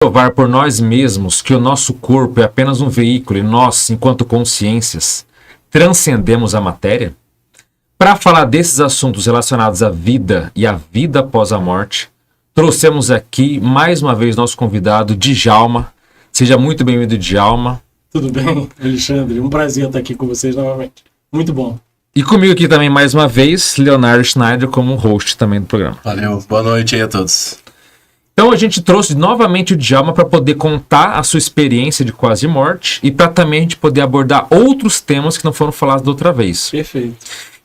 Provar por nós mesmos que o nosso corpo é apenas um veículo e nós, enquanto consciências, transcendemos a matéria? Para falar desses assuntos relacionados à vida e à vida após a morte, trouxemos aqui mais uma vez nosso convidado, Djalma. Seja muito bem-vindo, Djalma. Tudo bem, Alexandre? Um prazer estar aqui com vocês novamente. Muito bom. E comigo aqui também, mais uma vez, Leonardo Schneider, como host também do programa. Valeu, boa noite aí a todos. Então a gente trouxe novamente o Djalma para poder contar a sua experiência de quase morte e para também a gente poder abordar outros temas que não foram falados da outra vez. Perfeito.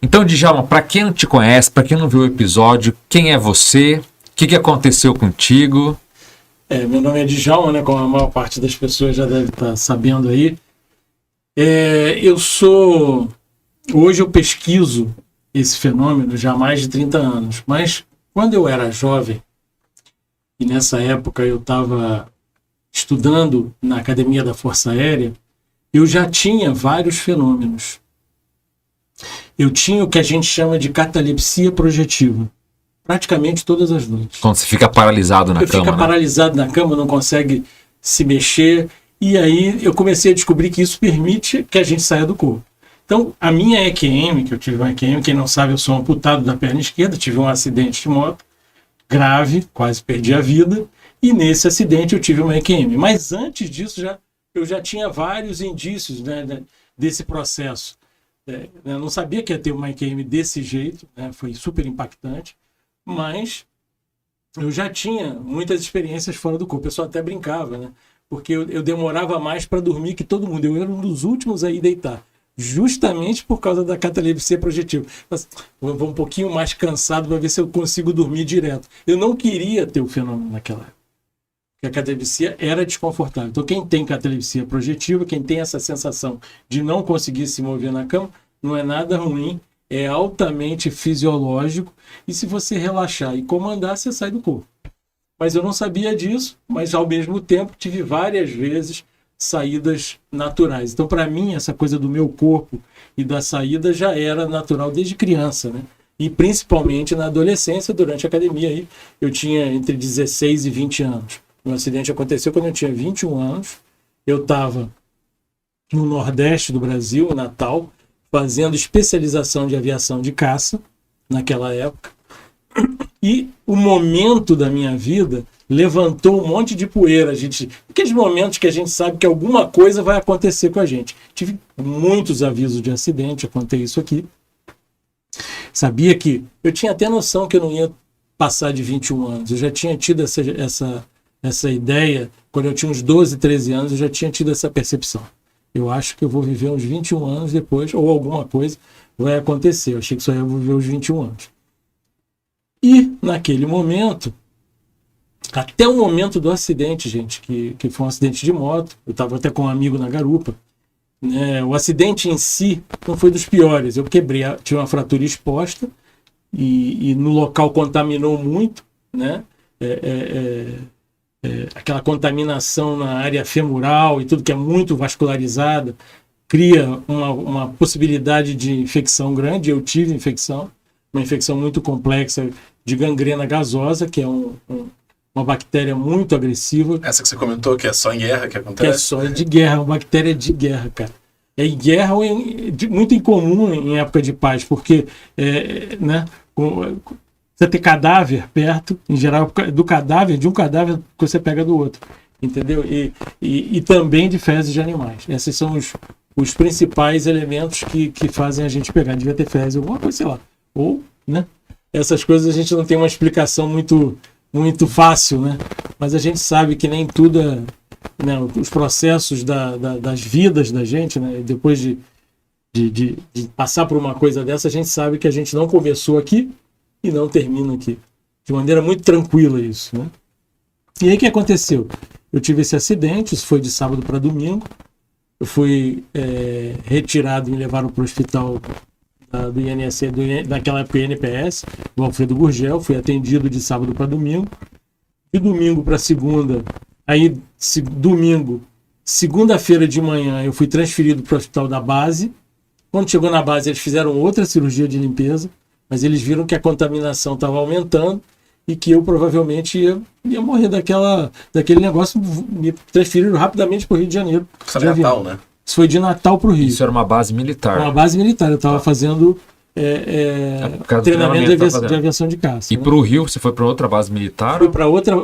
Então, Djalma, para quem não te conhece, para quem não viu o episódio, quem é você? O que aconteceu contigo? Meu nome é Djalma, né? Como a maior parte das pessoas já deve estar sabendo aí. Hoje eu pesquiso esse fenômeno já há mais de 30 anos, mas quando eu era jovem, e nessa época eu estava estudando na Academia da Força Aérea, eu já tinha vários fenômenos. Eu tinha o que a gente chama de catalepsia projetiva, praticamente todas as noites. Quando você fica paralisado na cama, fica paralisado na cama, não consegue se mexer, e aí eu comecei a descobrir que isso permite que a gente saia do corpo. Então, a minha EQM, que eu tive uma EQM, quem não sabe, eu sou amputado da perna esquerda, tive um acidente de moto, grave, quase perdi a vida, e nesse acidente eu tive uma EQM. Mas antes disso, eu já tinha vários indícios, né, desse processo. Eu não sabia que ia ter uma EQM desse jeito, né, foi super impactante, mas eu já tinha muitas experiências fora do corpo. O pessoal até brincava, né, porque eu demorava mais para dormir que todo mundo. Eu era um dos últimos a ir deitar, justamente por causa da catalepsia projetiva. Vou um pouquinho mais cansado para ver se eu consigo dormir direto. Eu não queria ter o fenômeno naquela época, porque a catalepsia era desconfortável. Então quem tem catalepsia projetiva, quem tem essa sensação de não conseguir se mover na cama, não é nada ruim, é altamente fisiológico, e se você relaxar e comandar, você sai do corpo. Mas eu não sabia disso, mas ao mesmo tempo tive várias vezes saídas naturais. Então, para mim, essa coisa do meu corpo e da saída já era natural desde criança, né? E principalmente na adolescência, durante a academia. Aí, eu tinha entre 16 e 20 anos. O acidente aconteceu quando eu tinha 21 anos. Eu estava no Nordeste do Brasil, em Natal, fazendo especialização de aviação de caça, naquela época. E o momento da minha vida levantou um monte de poeira. Aqueles momentos que a gente sabe que alguma coisa vai acontecer com a gente. Tive muitos avisos de acidente, eu contei isso aqui. Sabia que eu tinha até noção que eu não ia passar de 21 anos. Eu já tinha tido essa ideia, quando eu tinha uns 12, 13 anos, eu já tinha tido essa percepção. Eu acho que eu vou viver uns 21 anos depois, ou alguma coisa vai acontecer. Eu achei que só ia viver uns 21 anos. E, naquele momento, até o momento do acidente, gente, que foi um acidente de moto, eu estava até com um amigo na garupa, né? O acidente em si não foi dos piores. Eu quebrei, tinha uma fratura exposta e no local contaminou muito, né? Aquela contaminação na área femoral e tudo que é muito vascularizada cria uma possibilidade de infecção grande. Eu tive infecção, uma infecção muito complexa de gangrena gasosa, que é uma bactéria muito agressiva. Essa que você comentou, que é só em guerra que acontece? Que é só de guerra, uma bactéria de guerra, cara. É em guerra, muito incomum em época de paz, porque né, você tem cadáver perto, em geral, de um cadáver que você pega do outro, entendeu? E também de fezes de animais. Esses são os principais elementos que fazem a gente pegar. Devia ter fezes, alguma coisa, sei lá. Ou, né? Essas coisas a gente não tem uma explicação muito fácil, né? Mas a gente sabe que nem tudo né, os processos das vidas da gente, né? Depois de passar por uma coisa dessa, a gente sabe que a gente não começou aqui e não termina aqui. De maneira muito tranquila isso, né? E aí o que aconteceu? Eu tive esse acidente, isso foi de sábado para domingo. Eu fui retirado e me levaram para o hospital do INSS, naquela época INPS, do Alfredo Gurgel. Fui atendido de sábado para domingo. De domingo para segunda, aí domingo, segunda-feira de manhã, eu fui transferido para o hospital da base. Quando chegou na base, eles fizeram outra cirurgia de limpeza, mas eles viram que a contaminação estava aumentando e que eu provavelmente ia morrer daquele negócio. Me transferiram rapidamente para o Rio de Janeiro. Isso é Natal, né? Isso foi de Natal para o Rio. Isso era uma base militar. Uma base militar. Eu estava fazendo treinamento de aviação de caça. E para o Rio, você foi para outra base militar?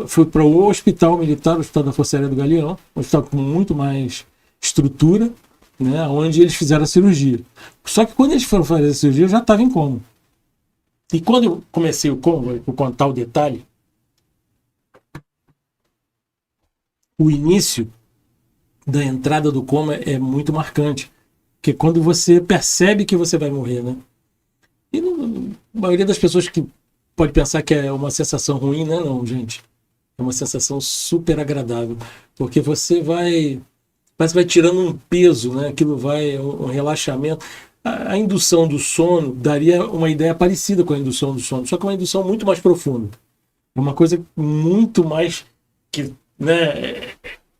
Fui para o hospital militar, o Hospital da Força Aérea do Galeão, um hospital com muito mais estrutura, né, onde eles fizeram a cirurgia. Só que quando eles foram fazer a cirurgia, eu já estava em coma. E quando eu comecei o coma, vou contar o detalhe, o início da entrada do coma é muito marcante, porque quando você percebe que você vai morrer, né? E a maioria das pessoas que pode pensar que é uma sensação ruim, né? Não, gente. É uma sensação super agradável, porque você parece que vai tirando um peso, né? Aquilo vai, um relaxamento. A indução do sono daria uma ideia parecida com a indução do sono, só que é uma indução muito mais profunda. É uma coisa muito mais que, né,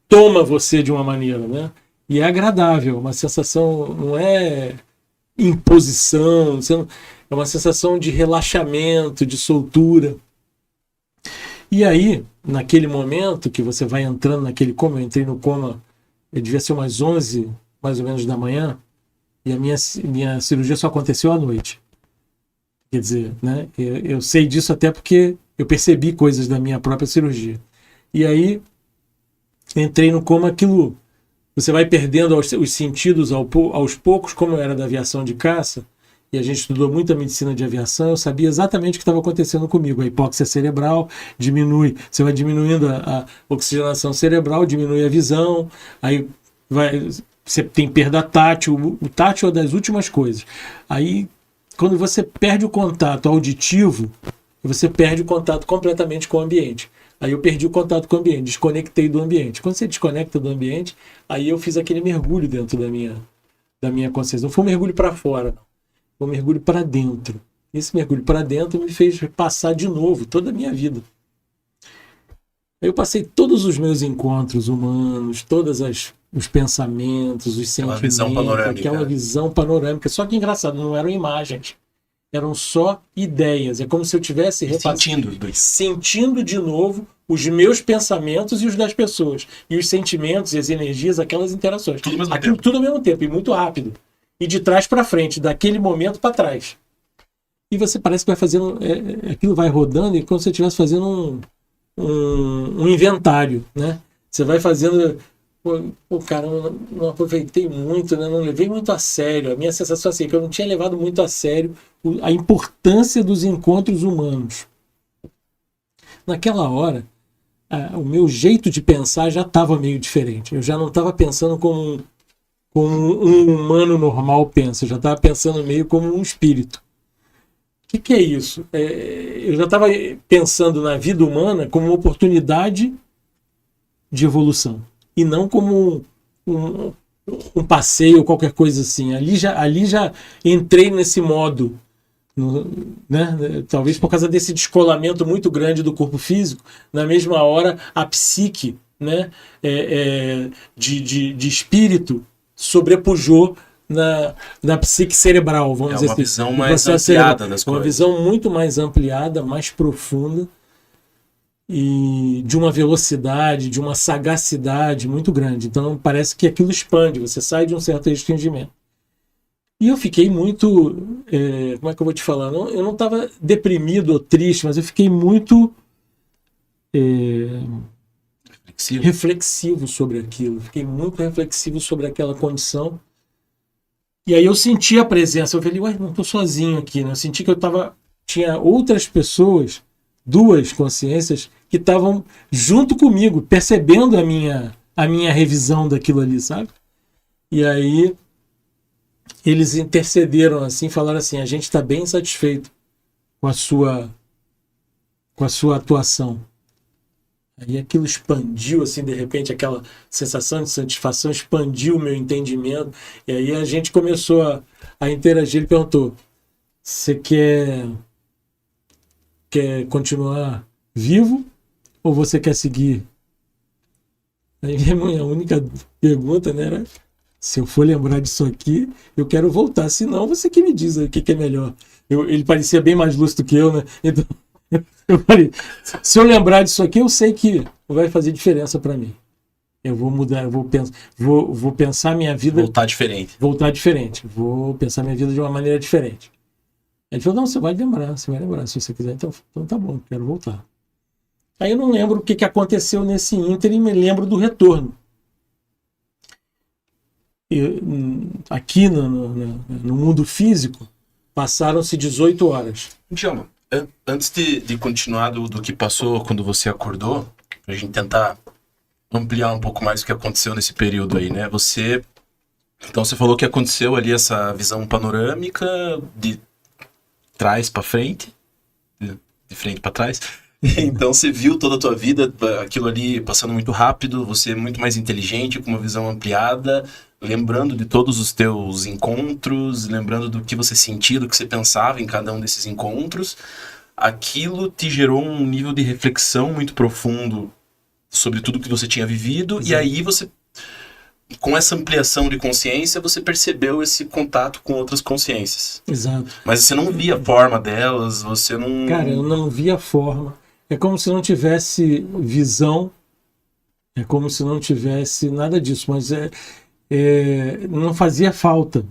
toma você de uma maneira, né? E é agradável, uma sensação, não é imposição, é uma sensação de relaxamento, de soltura. E aí, naquele momento que você vai entrando naquele coma, eu entrei no coma, devia ser umas 11, mais ou menos, da manhã, e a minha cirurgia só aconteceu à noite. Quer dizer, né, eu sei disso até porque eu percebi coisas da minha própria cirurgia. E aí, entrei no coma, aquilo, você vai perdendo os sentidos aos poucos, como eu era da aviação de caça, e a gente estudou muito a medicina de aviação, eu sabia exatamente o que estava acontecendo comigo. A hipóxia cerebral diminui, você vai diminuindo a oxigenação cerebral, diminui a visão, aí você tem perda tátil, o tátil é das últimas coisas. Aí, quando você perde o contato auditivo, você perde o contato completamente com o ambiente. Aí eu perdi o contato com o ambiente, desconectei do ambiente. Quando você desconecta do ambiente, aí eu fiz aquele mergulho dentro da minha consciência. Não foi um mergulho para fora, não. Foi um mergulho para dentro. Esse mergulho para dentro me fez passar de novo toda a minha vida. Eu passei todos os meus encontros humanos, todos os pensamentos, os sentimentos, aquela visão panorâmica. Só que engraçado, não eram imagens. Eram só ideias. É como se eu estivesse sentindo de novo os meus pensamentos e os das pessoas. E os sentimentos e as energias, aquelas interações. Tudo ao mesmo tempo, e muito rápido. E de trás para frente, daquele momento para trás. E você parece que vai fazendo... aquilo vai rodando e como se você estivesse fazendo um inventário, né? Você vai fazendo... cara, eu não aproveitei muito, né? Não levei muito a sério. A minha sensação assim, é que eu não tinha levado muito a sério a importância dos encontros humanos. Naquela hora, o meu jeito de pensar já estava meio diferente. Eu já não estava pensando como um humano normal pensa. Eu já estava pensando meio como um espírito. O que é isso? Eu já estava pensando na vida humana como uma oportunidade de evolução. E não como um passeio ou qualquer coisa assim. Ali já entrei nesse modo, né? Talvez por causa desse descolamento muito grande do corpo físico. Na mesma hora, a psique, né? De espírito sobrepujou na psique cerebral, vamos dizer assim. É uma visão mais ampliada das coisas. Uma visão muito mais ampliada, mais profunda, e de uma velocidade, de uma sagacidade muito grande. Então parece que aquilo expande, você sai de um certo restringimento. E eu fiquei muito... como é que eu vou te falar? Eu não estava deprimido ou triste, mas eu fiquei muito... reflexivo sobre aquilo. Fiquei muito reflexivo sobre aquela condição. E aí eu senti a presença. Eu falei, não estou sozinho aqui, né? Eu senti que tinha outras pessoas, duas consciências, que estavam junto comigo, percebendo a minha revisão daquilo ali, sabe? E aí eles intercederam assim, falaram assim, a gente está bem satisfeito com a sua atuação. Aí aquilo expandiu, assim, de repente, aquela sensação de satisfação expandiu o meu entendimento. E aí a gente começou a interagir. Ele perguntou, você quer continuar vivo ou você quer seguir? Aí a única pergunta, né, era, se eu for lembrar disso aqui, eu quero voltar. Se não, você que me diz aí o que é melhor. Ele parecia bem mais lúcido que eu, né? Então Eu falei, se eu lembrar disso aqui, eu sei que vai fazer diferença para mim. Eu vou mudar, eu vou pensar minha vida... Voltar diferente. Vou pensar minha vida de uma maneira diferente. Ele falou, não, você vai lembrar, se você quiser. Então tá bom, quero voltar. Aí eu não lembro o que aconteceu nesse ínterim, me lembro do retorno. Aqui no mundo físico, passaram-se 18 horas. Djalma, antes de continuar do que passou quando você acordou, pra gente tentar ampliar um pouco mais o que aconteceu nesse período aí, né? Então você falou que aconteceu ali essa visão panorâmica de trás para frente, de frente para trás. Então você viu toda a tua vida, aquilo ali passando muito rápido, você muito mais inteligente, com uma visão ampliada, lembrando de todos os teus encontros, lembrando do que você sentia, do que você pensava em cada um desses encontros. Aquilo te gerou um nível de reflexão muito profundo sobre tudo que você tinha vivido. Exato. E aí você, com essa ampliação de consciência, você percebeu esse contato com outras consciências. Exato. Mas você não via a forma delas, você não... Cara, eu não via a forma. É como se não tivesse visão, é como se não tivesse nada disso, mas não fazia falta.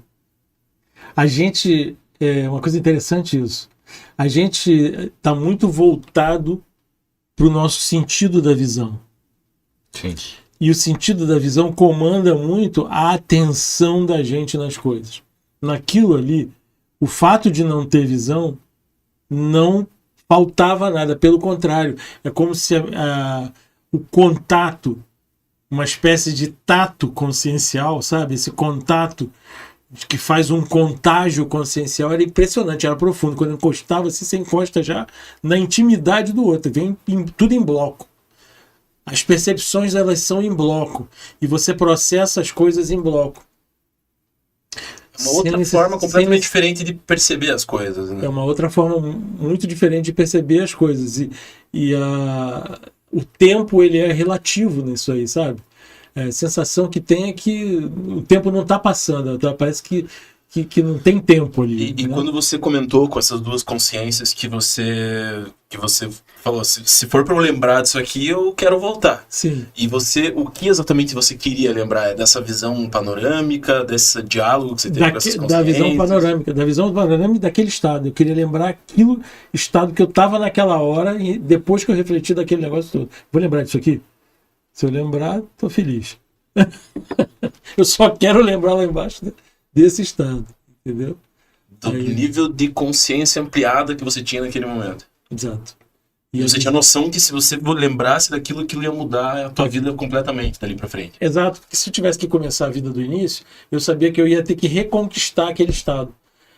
A gente, uma coisa interessante isso, a gente está muito voltado para o nosso sentido da visão. Sim. E o sentido da visão comanda muito a atenção da gente nas coisas. Naquilo ali, o fato de não ter visão não faltava nada, pelo contrário, é como se o contato, uma espécie de tato consciencial, sabe? Esse contato que faz um contágio consciencial era impressionante, era profundo. Quando encostava, você encosta já na intimidade do outro, vem tudo em bloco. As percepções, elas são em bloco, e você processa as coisas em bloco. Uma outra forma completamente diferente de perceber as coisas, né? É uma outra forma muito diferente de perceber as coisas. O tempo, ele é relativo nisso aí, sabe? A sensação que tem é que o tempo não está passando, parece que não tem tempo ali. E né? quando você comentou com essas duas consciências que você falou, se for para eu lembrar disso aqui, eu quero voltar. Sim. E o que exatamente você queria lembrar? É dessa visão panorâmica, desse diálogo que você teve com essas consciências? Da visão panorâmica daquele estado. Eu queria lembrar aquilo, estado que eu estava naquela hora, e depois que eu refleti daquele negócio todo. Vou lembrar disso aqui? Se eu lembrar, estou feliz. Eu só quero lembrar lá embaixo desse estado, entendeu? Do nível de consciência ampliada que você tinha naquele momento. Exato. E você tinha noção que se você lembrasse daquilo, aquilo ia mudar a tua vida completamente dali pra frente. Exato, porque se eu tivesse que começar a vida do início, eu sabia que eu ia ter que reconquistar aquele estado.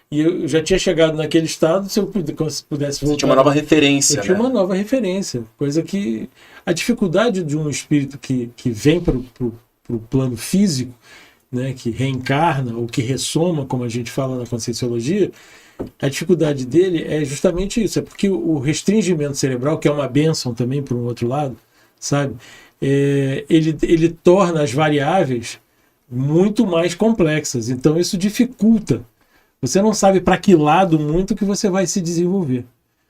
E eu já tinha chegado naquele estado, se eu pudesse voltar... Você tinha uma nova referência, Eu tinha uma nova referência, coisa que... A dificuldade de um espírito que vem para o plano físico, né, que reencarna ou que ressoma, como a gente fala na Conscienciologia, a dificuldade dele é justamente isso, é porque o restringimento cerebral, que é uma bênção também por um outro lado, sabe, ele torna as variáveis muito mais complexas, então isso dificulta. Você não sabe para que lado muito que você vai se desenvolver.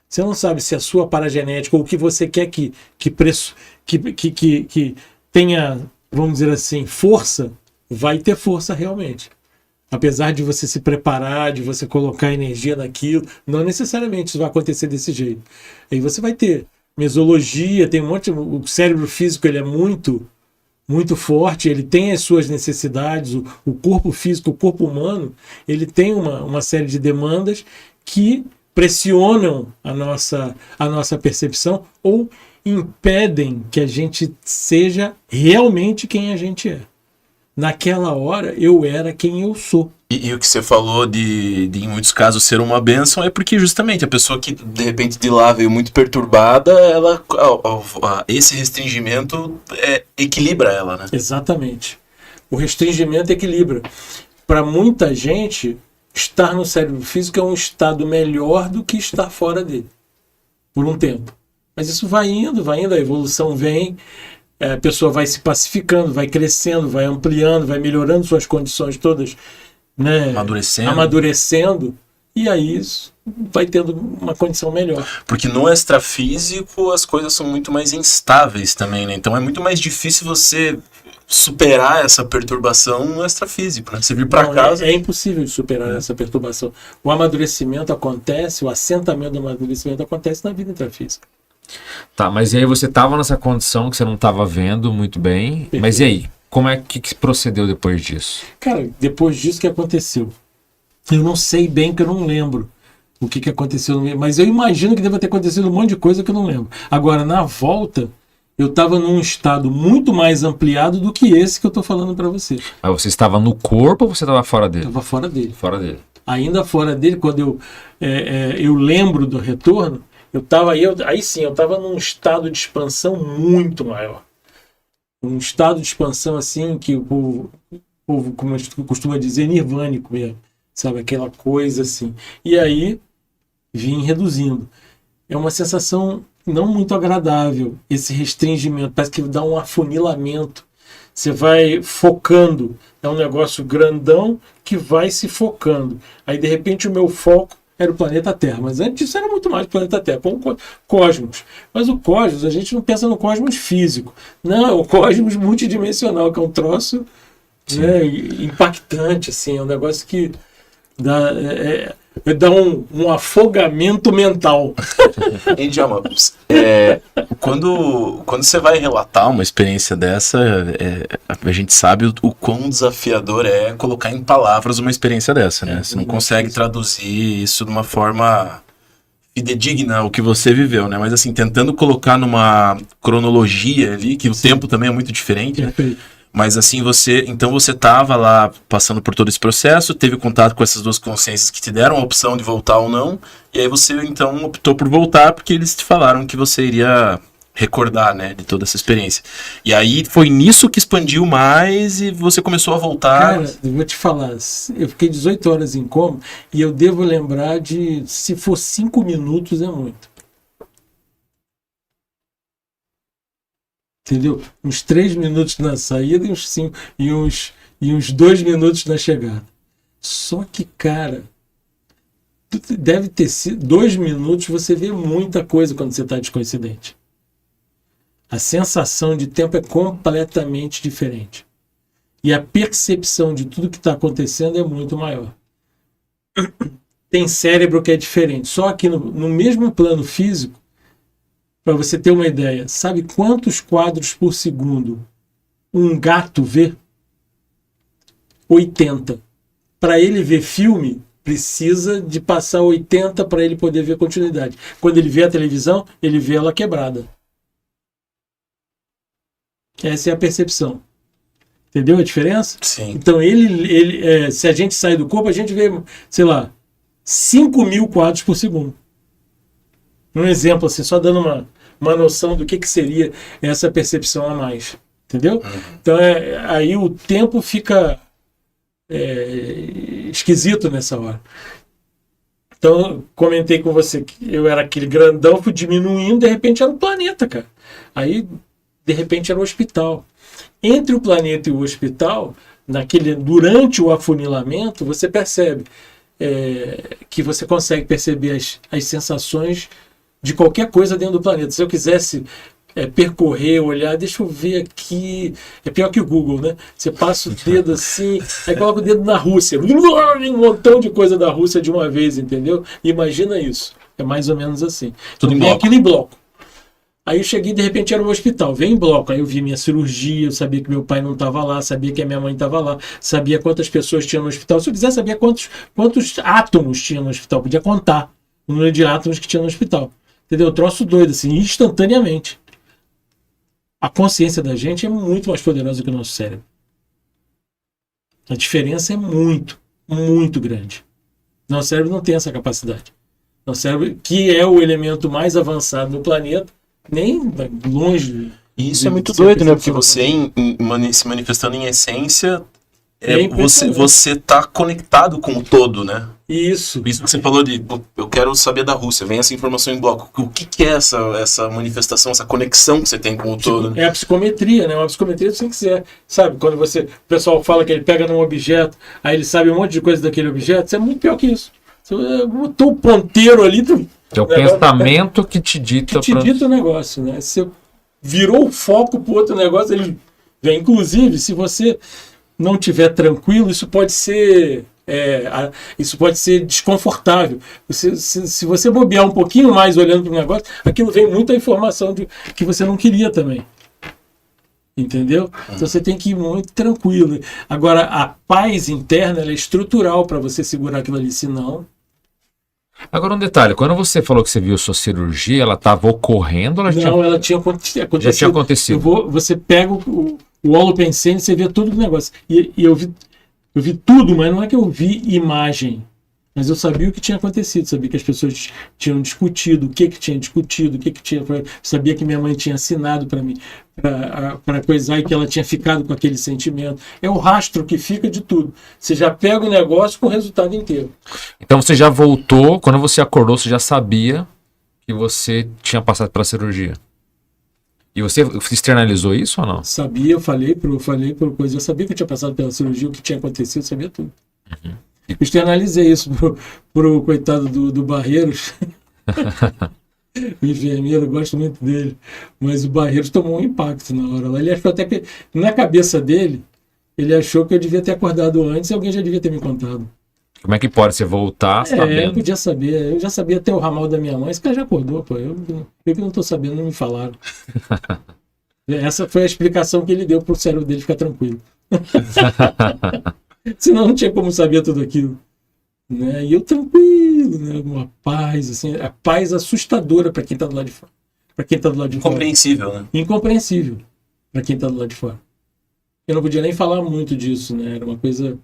Você não sabe se a sua paragenética ou o que você quer que tenha, vamos dizer assim, força, vai ter força realmente. Apesar de você se preparar, de você colocar energia naquilo, não necessariamente isso vai acontecer desse jeito. Aí você vai ter mesologia, tem um monte, o cérebro físico, ele é muito forte, ele tem as suas necessidades, o corpo físico, o corpo humano, ele tem uma série de demandas que pressionam a nossa percepção ou impedem que a gente seja realmente quem a gente é. Naquela hora, eu era quem eu sou. E o que você falou de em muitos casos ser uma bênção é porque justamente a pessoa que de repente de lá veio muito perturbada, esse restringimento equilibra ela, né? Exatamente. O restringimento equilibra. Para muita gente, estar no cérebro físico é um estado melhor do que estar fora dele, por um tempo. Mas isso vai indo, a evolução vem, a pessoa vai se pacificando, vai crescendo, vai ampliando, vai melhorando suas condições todas, né? Amadurecendo. e aí isso vai tendo uma condição melhor. Porque no extrafísico as coisas são muito mais instáveis também, né? Então é muito mais difícil você superar essa perturbação no extrafísico, né? Você vir para casa... É impossível de superar essa perturbação. O amadurecimento acontece, o assentamento do amadurecimento acontece na vida intrafísica. Tá, mas e aí você tava nessa condição que você não tava vendo muito bem, Perfeito. mas e aí? Como é que procedeu depois disso? Cara, depois disso que aconteceu? Eu não sei bem, porque eu não lembro o que aconteceu no meio, mas eu imagino que deva ter acontecido um monte de coisa que eu não lembro. Agora, na volta, eu estava num estado muito mais ampliado do que esse que eu estou falando para você. Mas você estava no corpo ou você estava fora dele? Estava fora dele. Fora dele. Ainda fora dele, quando eu lembro do retorno, eu estava aí sim, eu estava num estado de expansão muito maior. Um estado de expansão assim que o povo como costuma dizer, nirvânico mesmo. Sabe, aquela coisa assim. E aí, vim reduzindo. É uma sensação não muito agradável, esse restringimento. Parece que dá um afunilamento. Você vai focando. É um negócio grandão que vai se focando. Aí, de repente, o meu foco era o planeta Terra. Mas antes disso era muito mais o planeta Terra, como cosmos. Mas o cosmos, a gente não pensa no cosmos físico. Não, é o cosmos multidimensional, que é um troço, né, impactante. Assim, é um negócio que dá um afogamento mental. Hein, Djalma, quando você vai relatar uma experiência dessa, a gente sabe o quão desafiador é colocar em palavras uma experiência dessa, né? Você não consegue traduzir isso de uma forma fidedigna ao que você viveu, né? Mas assim, tentando colocar numa cronologia ali, que o tempo também é muito diferente, né? Mas assim, você estava lá passando por todo esse processo, teve contato com essas duas consciências que te deram a opção de voltar ou não, e aí você então optou por voltar porque eles te falaram que você iria recordar, né, de toda essa experiência. E aí foi nisso que expandiu mais e você começou a voltar. Cara, eu vou te falar, eu fiquei 18 horas em coma e eu devo lembrar de, se for 5 minutos é muito. Entendeu? Uns 3 minutos na saída e uns 2 minutos na chegada. Só que, cara, deve ter sido 2 minutos, você vê muita coisa quando você está descoincidente. A sensação de tempo é completamente diferente. E a percepção de tudo que está acontecendo é muito maior. Tem cérebro que é diferente. Só que no mesmo plano físico, para você ter uma ideia, sabe quantos quadros por segundo um gato vê? 80. Para ele ver filme, precisa de passar 80 para ele poder ver continuidade. Quando ele vê a televisão, ele vê ela quebrada. Essa é a percepção. Entendeu a diferença? Sim. Então, se a gente sair do corpo, a gente vê, sei lá, 5.000 quadros por segundo. Um exemplo, assim, só dando uma noção do que seria essa percepção a mais. Entendeu? Então, aí o tempo fica esquisito nessa hora. Então, comentei com você que eu era aquele grandão, fui diminuindo, de repente era um planeta, cara. Aí, de repente, era um hospital. Entre o planeta e o hospital, durante o afunilamento, você percebe que você consegue perceber as sensações de qualquer coisa dentro do planeta. Se eu quisesse percorrer, olhar, deixa eu ver aqui, é pior que o Google, né? Você passa o dedo assim, aí coloca o dedo na Rússia, um montão de coisa da Rússia de uma vez, entendeu? Imagina isso, é mais ou menos assim. Tudo em vem bloco. aquilo em bloco. Aí eu cheguei, de repente era um hospital, vem em bloco, aí eu vi minha cirurgia, eu sabia que meu pai não estava lá, sabia que a minha mãe estava lá, sabia quantas pessoas tinham no hospital. Se eu quiser saber quantos átomos tinha no hospital, podia contar o número de átomos que tinha no hospital. Entendeu? Troço doido, assim, instantaneamente. A consciência da gente é muito mais poderosa que o nosso cérebro. A diferença é muito, muito grande. Nosso cérebro não tem essa capacidade. Nosso cérebro, que é o elemento mais avançado no planeta, nem longe. E isso é muito doido, né? Porque você, se manifestando em essência, você tá conectado com o todo, né? Isso que você falou eu quero saber da Rússia, vem essa informação em bloco. O que é essa manifestação, essa conexão que você tem com o todo? Né? É a psicometria, né? Uma psicometria, se você quiser, sabe? Quando o pessoal fala que ele pega num objeto, aí ele sabe um monte de coisa daquele objeto, isso é muito pior que isso. Você botou o ponteiro ali, É o pensamento que te dita. o negócio, né? Você virou o foco para outro negócio, ele vem. Inclusive, se você não estiver tranquilo, isso pode ser desconfortável. Se você bobear um pouquinho mais olhando para o negócio, aquilo vem muita informação que você não queria também. Entendeu? Então você tem que ir muito tranquilo. Agora, a paz interna ela é estrutural para você segurar aquilo ali, senão... Agora um detalhe, quando você falou que você viu sua cirurgia, ela estava ocorrendo ou ela tinha acontecido? Já tinha acontecido. Você pega o holopensene, você vê tudo o negócio. E eu vi tudo, mas não é que eu vi imagem. Mas eu sabia o que tinha acontecido, sabia que as pessoas tinham discutido, o que tinha discutido, sabia que minha mãe tinha assinado para mim, para coisar e que ela tinha ficado com aquele sentimento. É o rastro que fica de tudo. Você já pega o negócio com o resultado inteiro. Então você já voltou, quando você acordou, você já sabia que você tinha passado pela cirurgia. E você externalizou isso ou não? Sabia, eu falei por coisa, eu sabia que eu tinha passado pela cirurgia, o que tinha acontecido, eu sabia tudo. Uhum. Externalizei isso pro coitado do Barreiros. O enfermeiro, eu gosto muito dele. Mas o Barreiros tomou um impacto na hora lá. Ele achou até que, na cabeça dele, ele achou que eu devia ter acordado antes e alguém já devia ter me contado. Como é que pode você voltar sabendo? Eu podia saber. Eu já sabia até o ramal da minha mãe. Esse cara já acordou, pô. Eu que não tô sabendo, não me falaram. Essa foi a explicação que ele deu pro cérebro dele ficar tranquilo. Senão não tinha como saber tudo aquilo. Né? E eu tranquilo, né? Uma paz, assim, a paz assustadora para quem está do lado de fora. Para quem está do lado de fora. Incompreensível, né? Incompreensível para quem está do lado de fora. Eu não podia nem falar muito disso, né? Era uma coisa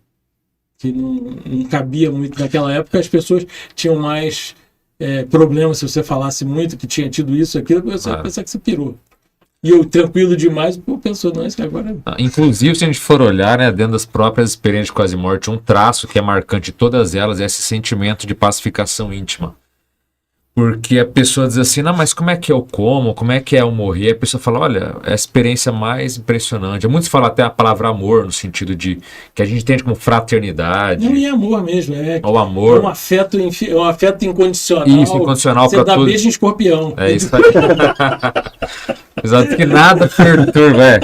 que não cabia muito. Naquela época as pessoas tinham mais problemas se você falasse muito que tinha tido isso, aquilo, você ia pensar que você pirou. E eu, tranquilo demais, pensou, não, isso que agora... Inclusive, se a gente for olhar, né, dentro das próprias experiências de quase morte, um traço que é marcante de todas elas é esse sentimento de pacificação íntima. Porque a pessoa diz assim, não, mas como é que eu como é que é eu morrer? A pessoa fala, olha, é a experiência mais impressionante. Muitos falam até a palavra amor, no sentido de que a gente entende como fraternidade. Não, é amor mesmo, o amor. É um afeto incondicional. Isso, incondicional para todos. Você dá beijo em escorpião. É isso aí. Exato, que nada perturba,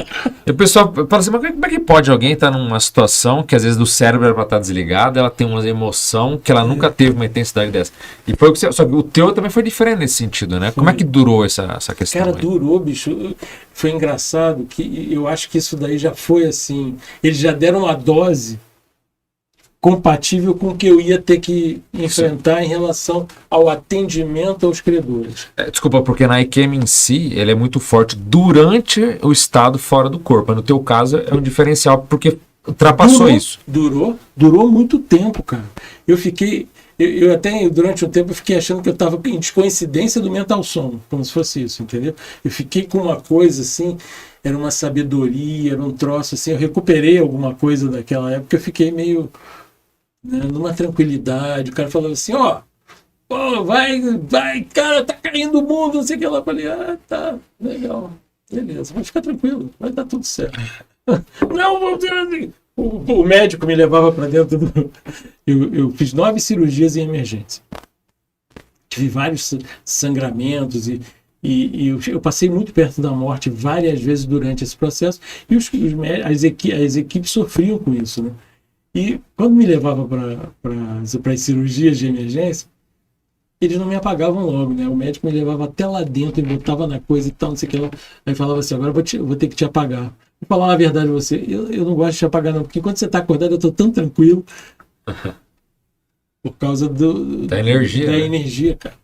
E o pessoal fala assim, mas como é que pode alguém estar numa situação que às vezes do cérebro era para estar desligado, ela tem uma emoção que ela nunca teve uma intensidade dessa. E foi o que você, só que o teu também foi diferente nesse sentido, né? Como é que durou essa questão? Cara, durou, bicho. Foi engraçado que eu acho que isso daí já foi assim. Eles já deram uma dose compatível com o que eu ia ter que enfrentar em relação ao atendimento aos credores. Desculpa, porque na IQM em si, ele é muito forte durante o estado fora do corpo. No teu caso, é um diferencial, porque ultrapassou isso. Durou muito tempo, cara. Eu fiquei... Eu até, durante um tempo, eu fiquei achando que eu estava em descoincidência do mental sono, como se fosse isso, entendeu? Eu fiquei com uma coisa assim, era uma sabedoria, era um troço assim, eu recuperei alguma coisa daquela época, eu fiquei meio... numa tranquilidade, o cara falava assim, vai, cara, tá caindo o mundo, não sei o que lá. Eu falei, tá, legal, beleza, vai ficar tranquilo, vai dar tudo certo. Não, o médico me levava para dentro do... Eu fiz 9 cirurgias em emergência. Tive vários sangramentos e eu passei muito perto da morte várias vezes durante esse processo e as equipes sofriam com isso, né? E quando me levava para as cirurgias de emergência, eles não me apagavam logo, né? O médico me levava até lá dentro e botava na coisa e tal, não sei o que lá. Aí falava assim, agora eu vou ter que te apagar. Vou falar uma verdade a você, eu não gosto de te apagar não, porque quando você está acordado eu estou tão tranquilo por causa da energia. Da energia, cara.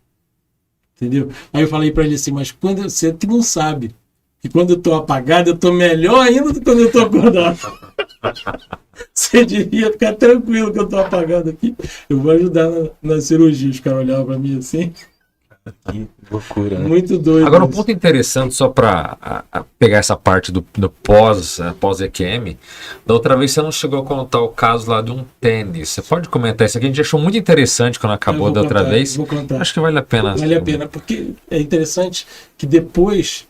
Entendeu? Aí eu falei para ele assim, mas quando você não sabe que quando eu estou apagado eu estou melhor ainda do que quando eu estou acordado. Você devia ficar tranquilo que eu tô apagado aqui. Eu vou ajudar na cirurgia. Os caras olhavam pra mim assim. Que loucura, né? Muito doido. Agora, um ponto interessante, só pra pegar essa parte do pós-EQM. Da outra vez você não chegou a contar o caso lá de um tênis. Você pode comentar isso aqui? A gente achou muito interessante quando acabou da outra vez. Vou contar. Acho que vale a pena. Vale a pena, porque é interessante que depois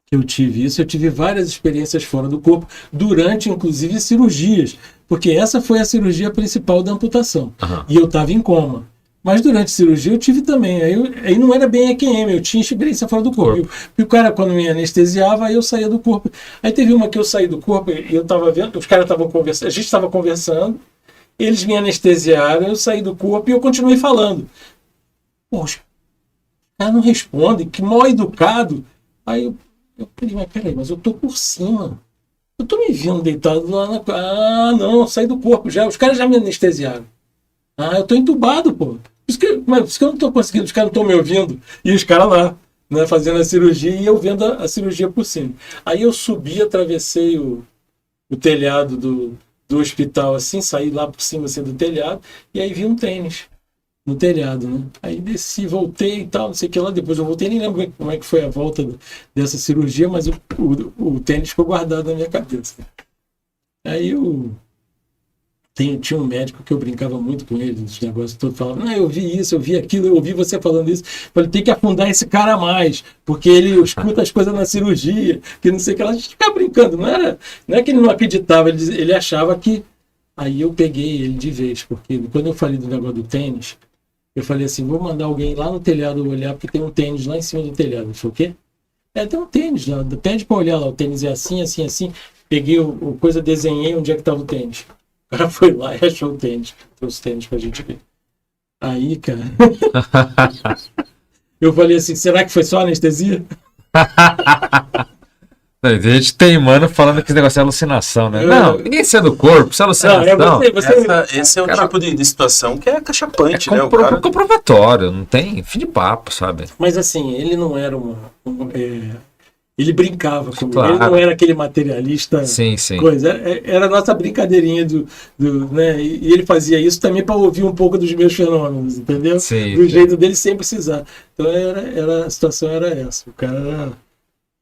que eu tive isso. Eu tive várias experiências fora do corpo, durante, inclusive, cirurgias. Porque essa foi a cirurgia principal da amputação. Aham. E eu estava em coma. Mas durante a cirurgia eu tive também. Aí não era bem EQM, eu tinha experiência fora do corpo. E o cara, quando me anestesiava, aí eu saía do corpo. Aí teve uma que eu saí do corpo e eu estava vendo, os caras estavam conversando, a gente estava conversando, eles me anestesiaram, eu saí do corpo e eu continuei falando. Poxa, o cara não responde, que mal educado. Aí eu falei, mas peraí, mas eu tô por cima. Eu tô me vendo deitado lá na... Ah, não, saí do corpo já. Os caras já me anestesiaram. Ah, eu tô entubado, pô. Por isso que eu não tô conseguindo, os caras não estão me ouvindo. E os caras lá, né, fazendo a cirurgia e eu vendo a cirurgia por cima. Aí eu subi, atravessei o telhado do hospital, assim, saí lá por cima assim, do telhado, e aí vi um tênis no telhado, né? Aí desci, voltei e tal, não sei o que lá. Depois eu voltei, nem lembro como é que foi a volta dessa cirurgia, mas o tênis ficou guardado na minha cabeça. Aí tinha um médico que eu brincava muito com ele, os negócios todos, falava, não, eu vi isso, eu vi aquilo, eu ouvi você falando isso. Eu falei, tem que afundar esse cara mais, porque ele escuta as coisas na cirurgia, que não sei o que lá. A gente ficava brincando, não é que ele não acreditava, ele achava que... Aí eu peguei ele de vez, porque quando eu falei do negócio do tênis, eu falei assim, vou mandar alguém lá no telhado olhar, porque tem um tênis lá em cima do telhado. Ele falou, o quê? Tem um tênis lá, pede pra olhar lá, o tênis é assim, assim, assim. Peguei o coisa, desenhei onde é que tava o tênis. O cara foi lá e achou o tênis, trouxe o tênis pra gente ver. Aí, cara, eu falei assim, será que foi só anestesia? Tem gente teimando falando que esse negócio é alucinação, né? Não, ninguém sai do corpo, isso é alucinação. Esse é o tipo de situação que é cachapante, né? Comprovatório, não tem fim de papo, sabe? Mas assim, ele não era ele brincava comigo, Claro. Ele não era aquele materialista. Sim, sim. Coisa. Era a nossa brincadeirinha né? E ele fazia isso também para ouvir um pouco dos meus fenômenos, entendeu? Sim, do sim. jeito dele sem precisar. Então a situação era essa. O cara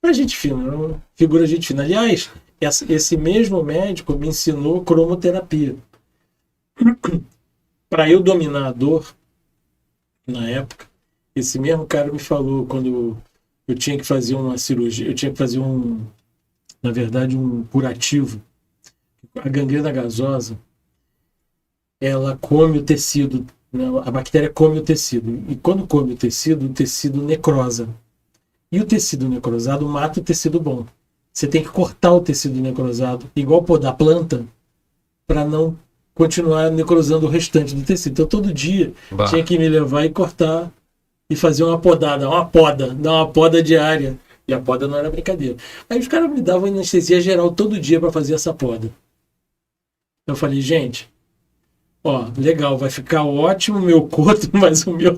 era gente fina, era uma figura gente fina. Aliás, esse mesmo médico me ensinou cromoterapia. Para eu dominar a dor, na época, esse mesmo cara me falou quando eu tinha que fazer uma cirurgia, eu tinha que fazer na verdade, um curativo. A gangrena gasosa, ela come o tecido, né? A bactéria come o tecido. E quando come o tecido necrosa. E o tecido necrosado mata o tecido bom. Você tem que cortar o tecido necrosado, igual podar planta, para não continuar necrosando o restante do tecido. Então, todo dia, tinha que me levar e cortar e fazer uma podada, dar uma poda diária. E a poda não era brincadeira. Aí os caras me davam anestesia geral todo dia para fazer essa poda. Eu falei, gente, ó, legal, vai ficar ótimo o meu corpo, mas o meu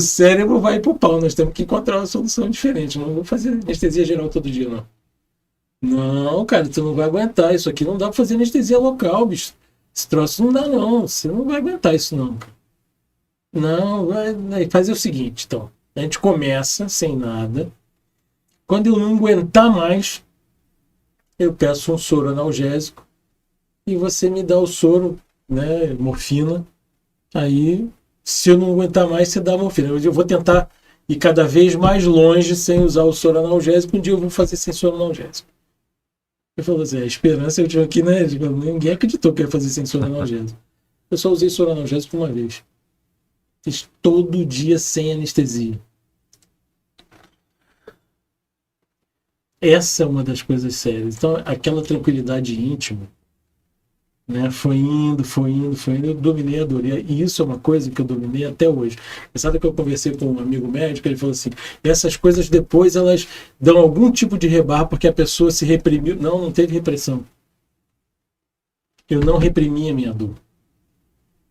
cérebro vai pro pau. Nós temos que encontrar uma solução diferente. Não vou fazer anestesia geral todo dia, não. Não, cara, tu não vai aguentar. Isso aqui não dá pra fazer anestesia local, bicho. Esse troço não dá, não. Você não vai aguentar isso, não, cara. Não, vai fazer o seguinte, então. A gente começa sem nada. Quando eu não aguentar mais, eu peço um soro analgésico e você me dá o soro, né, morfina. Aí, se eu não aguentar mais, você dá morfina. Eu vou tentar ir cada vez mais longe sem usar o soro analgésico. Um dia eu vou fazer sem soro analgésico. Ele falou assim, a esperança eu tive aqui, né? Ninguém acreditou que eu ia fazer sem soro analgésico. Eu só usei soro analgésico uma vez. Fiz todo dia sem anestesia. Essa é uma das coisas sérias. Então, aquela tranquilidade íntima, né, foi indo. Eu dominei a dor. E isso é uma coisa que eu dominei até hoje. Sabe que eu conversei com um amigo médico, ele falou assim, essas coisas depois elas dão algum tipo de rebarba porque a pessoa se reprimiu. Não teve repressão. Eu não reprimi a minha dor.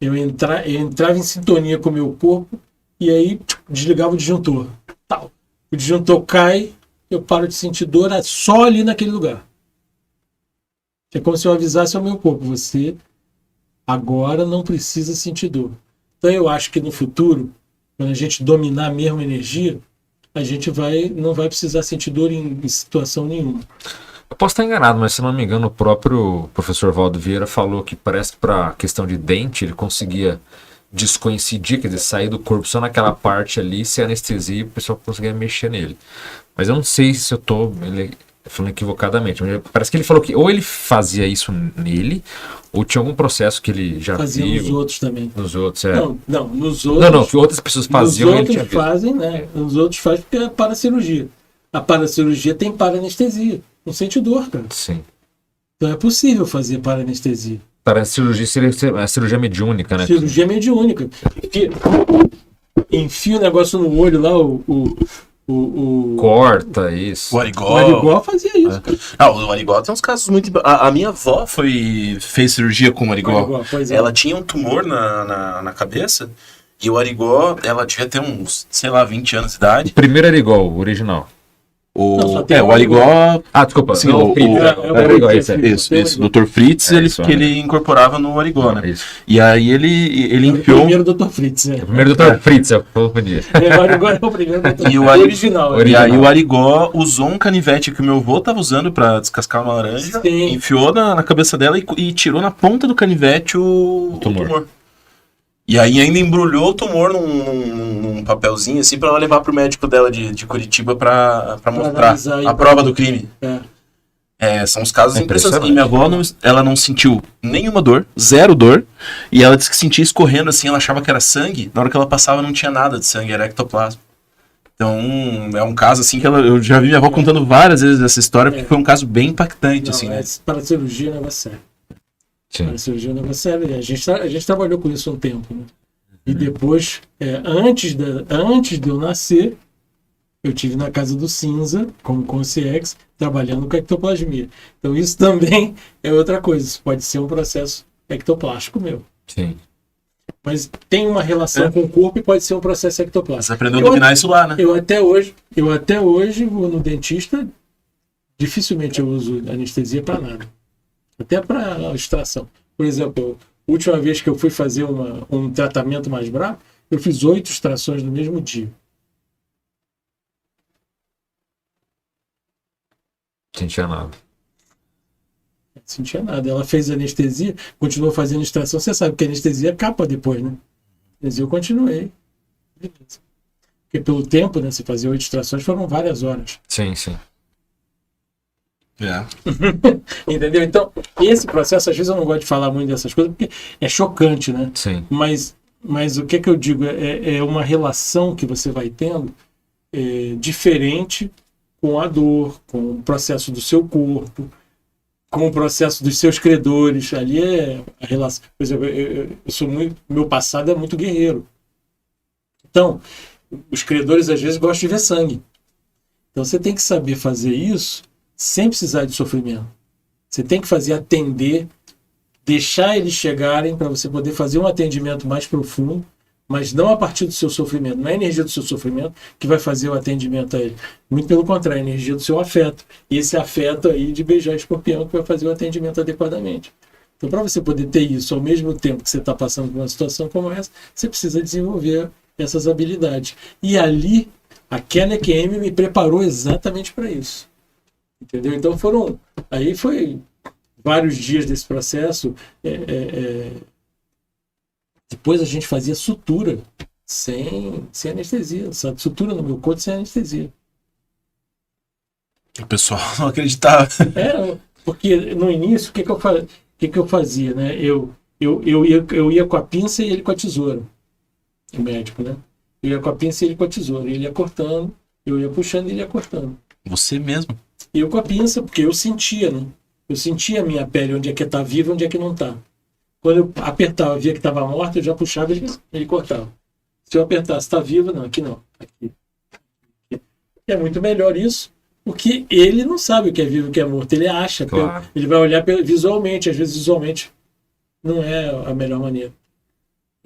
Eu entrava em sintonia com o meu corpo e aí desligava o disjuntor. Tal. O disjuntor cai, eu paro de sentir dor só ali naquele lugar. É como se eu avisasse ao meu corpo, você agora não precisa sentir dor. Então eu acho que no futuro, quando a gente dominar mesmo a energia, a gente não vai precisar sentir dor em situação nenhuma. Eu posso estar enganado, mas se não me engano, o próprio professor Valdo Vieira falou que parece que para a questão de dente, ele conseguia descoincidir, quer dizer, sair do corpo só naquela parte ali, sem anestesia, e o pessoal conseguia mexer nele. Mas eu não sei se eu tô falando equivocadamente. Mas parece que ele falou que ou ele fazia isso nele, ou tinha algum processo que ele já Fazia viu. nos outros também. Nos outros, é. Não, nos outros. Não, que outras pessoas faziam e Nos ele tinha outros visto. fazem, né? Os outros fazem porque é paracirurgia. A paracirurgia tem paranestesia. Não sente dor, cara. Sim. Então é possível fazer paranestesia. Para a cirurgia seria a cirurgia mediúnica, né? Cirurgia mediúnica. Porque enfia o negócio no olho lá, Corta isso. O o Arigó. Arigó fazia isso, cara. O Arigó tem uns casos muito. A minha avó fez cirurgia com o Arigó. Arigó, pois é. Ela tinha um tumor na cabeça. E o Arigó, ela devia ter uns, sei lá, 20 anos de O idade. primeiro era igual, o original. Não, só tem O o Arigó. Ah, desculpa. Sim, não, o- Fritz, o- o Arigó, é, esse é. Isso. Dr. Fritz, É ele, isso, que né? ele incorporava no Arigó, né? Isso. E aí ele O enfiou. primeiro Dr. Fritz, né? O primeiro Dr. Fritz, eu confundi. O Arigó é o primeiro Dr. E o original. E aí o Arigó usou um canivete que o meu avô tava usando pra descascar uma laranja, Sim. enfiou na cabeça dela e tirou na ponta do canivete o tumor. tumor. E aí ainda embrulhou o tumor num papelzinho assim pra ela levar pro médico dela de Curitiba pra mostrar analisar e a prova do crime. São os casos É impressionantes. impressionante. E minha avó, ela não sentiu nenhuma dor, zero dor. E ela disse que sentia escorrendo assim, ela achava que era sangue. Na hora que ela passava não tinha nada de sangue, era ectoplasma. Então é um caso assim que eu já vi minha avó contando várias vezes essa história, porque foi um caso bem impactante, assim, né? Para cirurgia é um negócio sério. Sim. Para cirurgia é um negócio sério. E a gente trabalhou com isso um tempo, né? E depois, antes de eu nascer, eu tive na Casa do Cinza, como concierge, trabalhando com ectoplasmia. Então isso também é outra coisa. Isso pode ser um processo ectoplástico meu. Sim. Mas tem uma relação com o corpo e pode ser um processo ectoplástico. Você aprendeu a dominar isso lá, né? Eu até hoje vou no dentista, dificilmente eu uso anestesia para nada. Até para extração. Por exemplo, a última vez que eu fui fazer um tratamento mais bravo, eu fiz 8 extrações no mesmo dia. Não sentia nada. Não sentia nada. Ela fez anestesia, continuou fazendo extração. Você sabe que a anestesia é capa depois, né? Mas eu continuei. Beleza. Porque pelo tempo, né? Você fazia 8 extrações, foram várias horas. Sim, sim. Entendeu? Então, esse processo, às vezes eu não gosto de falar muito dessas coisas, porque é chocante, né? Sim. Mas o que eu digo? É uma relação que você vai tendo diferente com a dor, com o processo do seu corpo, com o processo dos seus credores. Ali é a relação. Por exemplo, eu sou meu passado é muito guerreiro. Então, os credores às vezes gostam de ver sangue. Então você tem que saber fazer isso sem precisar de sofrimento. Você tem que fazer atender, deixar eles chegarem para você poder fazer um atendimento mais profundo, mas não a partir do seu sofrimento. Não é a energia do seu sofrimento que vai fazer o atendimento a ele. Muito pelo contrário, é a energia do seu afeto. E esse afeto aí de beijar escorpião que vai fazer o atendimento adequadamente. Então, para você poder ter isso ao mesmo tempo que você está passando por uma situação como essa, você precisa desenvolver essas habilidades. E ali, a Kena EQM me preparou exatamente para isso. Entendeu? Então foi vários dias desse processo. Depois a gente fazia sutura sem anestesia, sabe? Sutura no meu corpo sem anestesia. O pessoal não acreditava. Porque no início, o que eu fazia, né? Eu ia com a pinça e ele com a tesoura. O médico, né? Eu ia com a pinça e ele com a tesoura. Ele ia cortando, eu ia puxando e ele ia cortando. Você mesmo? Eu com a pinça, porque eu sentia, né? Eu sentia a minha pele, onde é que está viva e onde é que não está. Quando eu apertava, via que estava morta, eu já puxava e ele cortava. Se eu apertasse, está viva, não, aqui não. Aqui. É muito melhor isso, porque ele não sabe o que é vivo e o que é morto. Ele acha, Claro. ele vai olhar visualmente, às vezes visualmente não é a melhor maneira.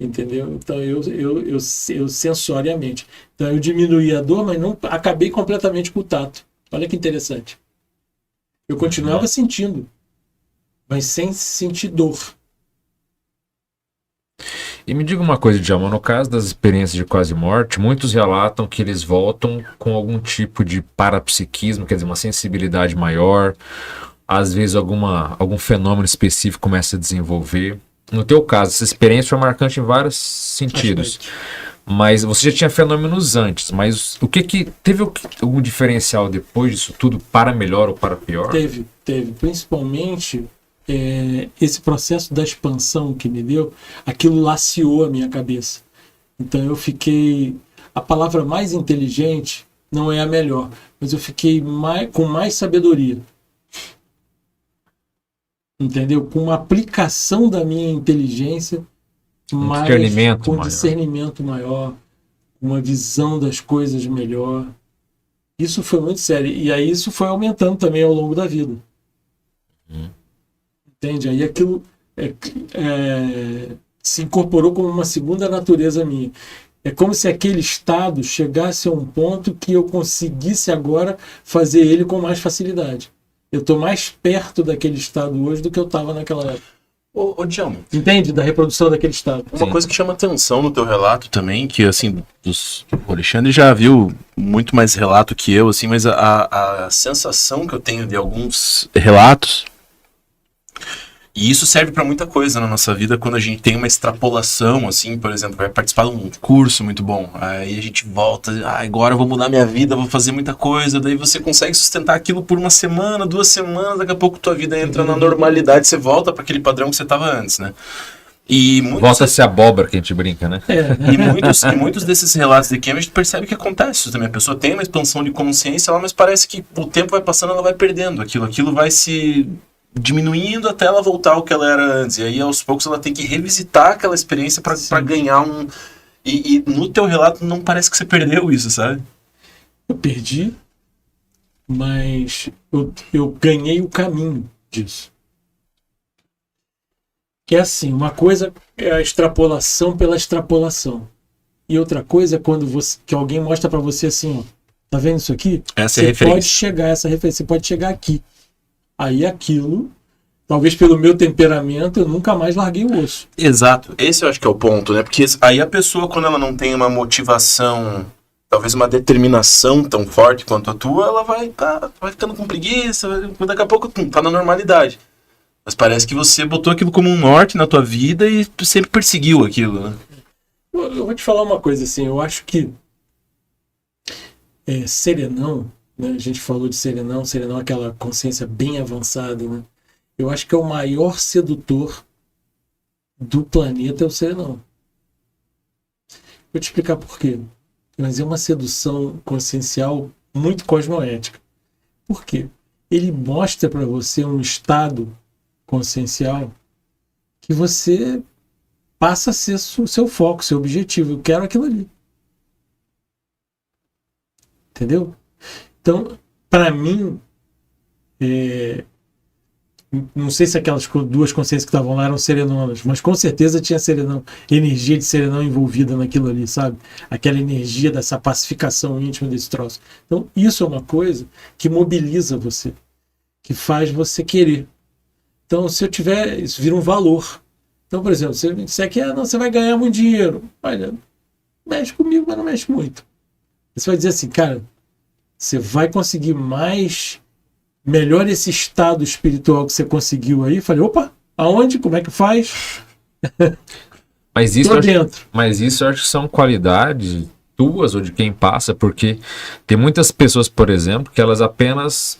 Entendeu? Então eu sensoriamente. Então eu diminuí a dor, mas não acabei completamente com o tato. Olha que interessante. Eu continuava sentindo, mas sem sentir dor. E me diga uma coisa, Djalma, no caso das experiências de quase morte, muitos relatam que eles voltam com algum tipo de parapsiquismo, quer dizer, uma sensibilidade maior, às vezes algum fenômeno específico começa a desenvolver. No teu caso, essa experiência foi marcante em vários sentidos. Mas você já tinha fenômenos antes, mas teve algum diferencial depois disso tudo para melhor ou para pior? Teve. Principalmente esse processo da expansão que me deu, aquilo laceou a minha cabeça. Então eu fiquei... A palavra mais inteligente não é a melhor, mas eu fiquei com mais sabedoria. Entendeu? Com uma aplicação da minha inteligência, com discernimento maior, uma visão das coisas melhor. Isso foi muito sério. E aí isso foi aumentando também ao longo da vida. Entende? Aí aquilo se incorporou como uma segunda natureza minha. É como se aquele estado chegasse a um ponto que eu conseguisse agora fazer ele com mais facilidade. Eu estou mais perto daquele estado hoje do que eu estava naquela época. Ô, Djalma. Entende? Da reprodução daquele estado. Uma coisa que chama atenção no teu relato também, que assim, o Alexandre já viu muito mais relato que eu, assim, mas a sensação que eu tenho de alguns relatos, e isso serve para muita coisa na nossa vida quando a gente tem uma extrapolação, assim, por exemplo, vai participar de um curso muito bom, aí a gente volta, agora eu vou mudar minha vida, vou fazer muita coisa, daí você consegue sustentar aquilo por uma semana, 2 semanas, daqui a pouco tua vida entra na normalidade, você volta para aquele padrão que você estava antes, né? Volta a ser abóbora que a gente brinca, né? E muitos desses relatos de Cambridge, a gente percebe que acontece isso também. A pessoa tem uma expansão de consciência lá, mas parece que o tempo vai passando, ela vai perdendo aquilo vai se diminuindo até ela voltar ao que ela era antes. E aí, aos poucos, ela tem que revisitar aquela experiência para ganhar um... E no teu relato não parece que você perdeu isso, sabe? Eu perdi, mas eu ganhei o caminho disso. Que é assim, uma coisa é a extrapolação pela extrapolação. E outra coisa é quando que alguém mostra para você assim, ó, tá vendo isso aqui? Essa é a referência. Pode chegar essa referência, você pode chegar aqui. Aí aquilo, talvez pelo meu temperamento, eu nunca mais larguei o osso. Exato. Esse eu acho que é o ponto, né? Porque aí a pessoa, quando ela não tem uma motivação, talvez uma determinação tão forte quanto a tua, ela vai ficando com preguiça, daqui a pouco tá na normalidade. Mas parece que você botou aquilo como um norte na tua vida e sempre perseguiu aquilo, né? Eu vou te falar uma coisa assim, eu acho que serenão, né? A gente falou de serenão é aquela consciência bem avançada, né? Eu acho que é o maior sedutor do planeta é o serenão. Vou te explicar por quê. Mas é uma sedução consciencial muito cosmoética. Por quê? Ele mostra para você um estado consciencial que você passa a ser o seu foco, seu objetivo. Eu quero aquilo ali. Entendeu? Então, para mim, não sei se aquelas 2 consciências que estavam lá eram serenonas, mas com certeza tinha energia de serenão envolvida naquilo ali, sabe? Aquela energia dessa pacificação íntima desse troço. Então, isso é uma coisa que mobiliza você, que faz você querer. Então, se eu tiver, isso vira um valor. Então, por exemplo, você quer, você vai ganhar muito dinheiro. Olha, mexe comigo, mas não mexe muito. Você vai dizer assim, cara, você vai conseguir melhor esse estado espiritual que você conseguiu aí. Falei, opa, aonde? Como é que faz? Mas isso eu acho que são qualidades tuas ou de quem passa, porque tem muitas pessoas, por exemplo, que elas apenas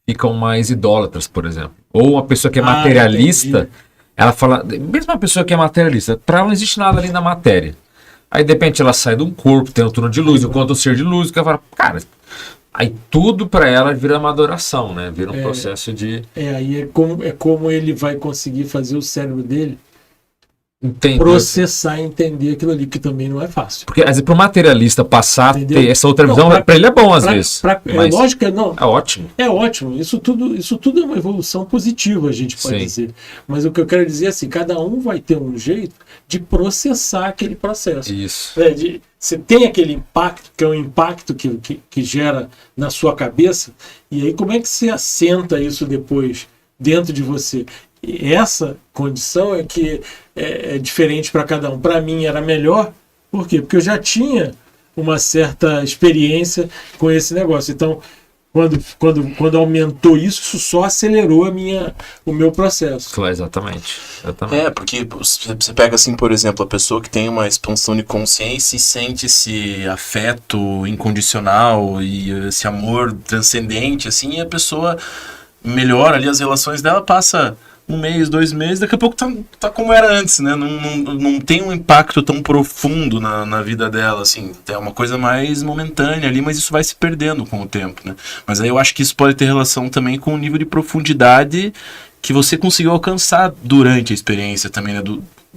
ficam mais idólatras, por exemplo. Ou uma pessoa que é materialista, ela fala, mesmo uma pessoa que é materialista, para ela não existe nada ali na matéria. Aí, de repente, ela sai de um corpo, tem um turno de luz, enquanto o ser de luz, que ela fala, cara, aí tudo para ela vira uma adoração, né? Vira um processo de... Aí é como ele vai conseguir fazer o cérebro dele processar e entender aquilo ali, que também não é fácil. Porque, às vezes, para o materialista passar a ter essa outra visão, para ele é bom, às vezes. Mas, lógico que não. É ótimo. É ótimo. Isso tudo é uma evolução positiva, a gente pode dizer. Mas o que eu quero dizer é assim, cada um vai ter um jeito de processar aquele processo. Isso. Você tem aquele impacto, que é um impacto que gera na sua cabeça, e aí como é que você assenta isso depois dentro de você? E essa condição é que é diferente para cada um. Para mim era melhor, por quê? Porque eu já tinha uma certa experiência com esse negócio. Então, Quando aumentou isso só acelerou o meu processo. Claro, exatamente. Porque você pega assim, por exemplo, a pessoa que tem uma expansão de consciência e sente esse afeto incondicional e esse amor transcendente, assim, e a pessoa melhora ali as relações dela, passa 1 mês, 2 meses, daqui a pouco tá como era antes, né? Não tem um impacto tão profundo na vida dela, assim. É uma coisa mais momentânea ali, mas isso vai se perdendo com o tempo, né? Mas aí eu acho que isso pode ter relação também com o nível de profundidade que você conseguiu alcançar durante a experiência também, né?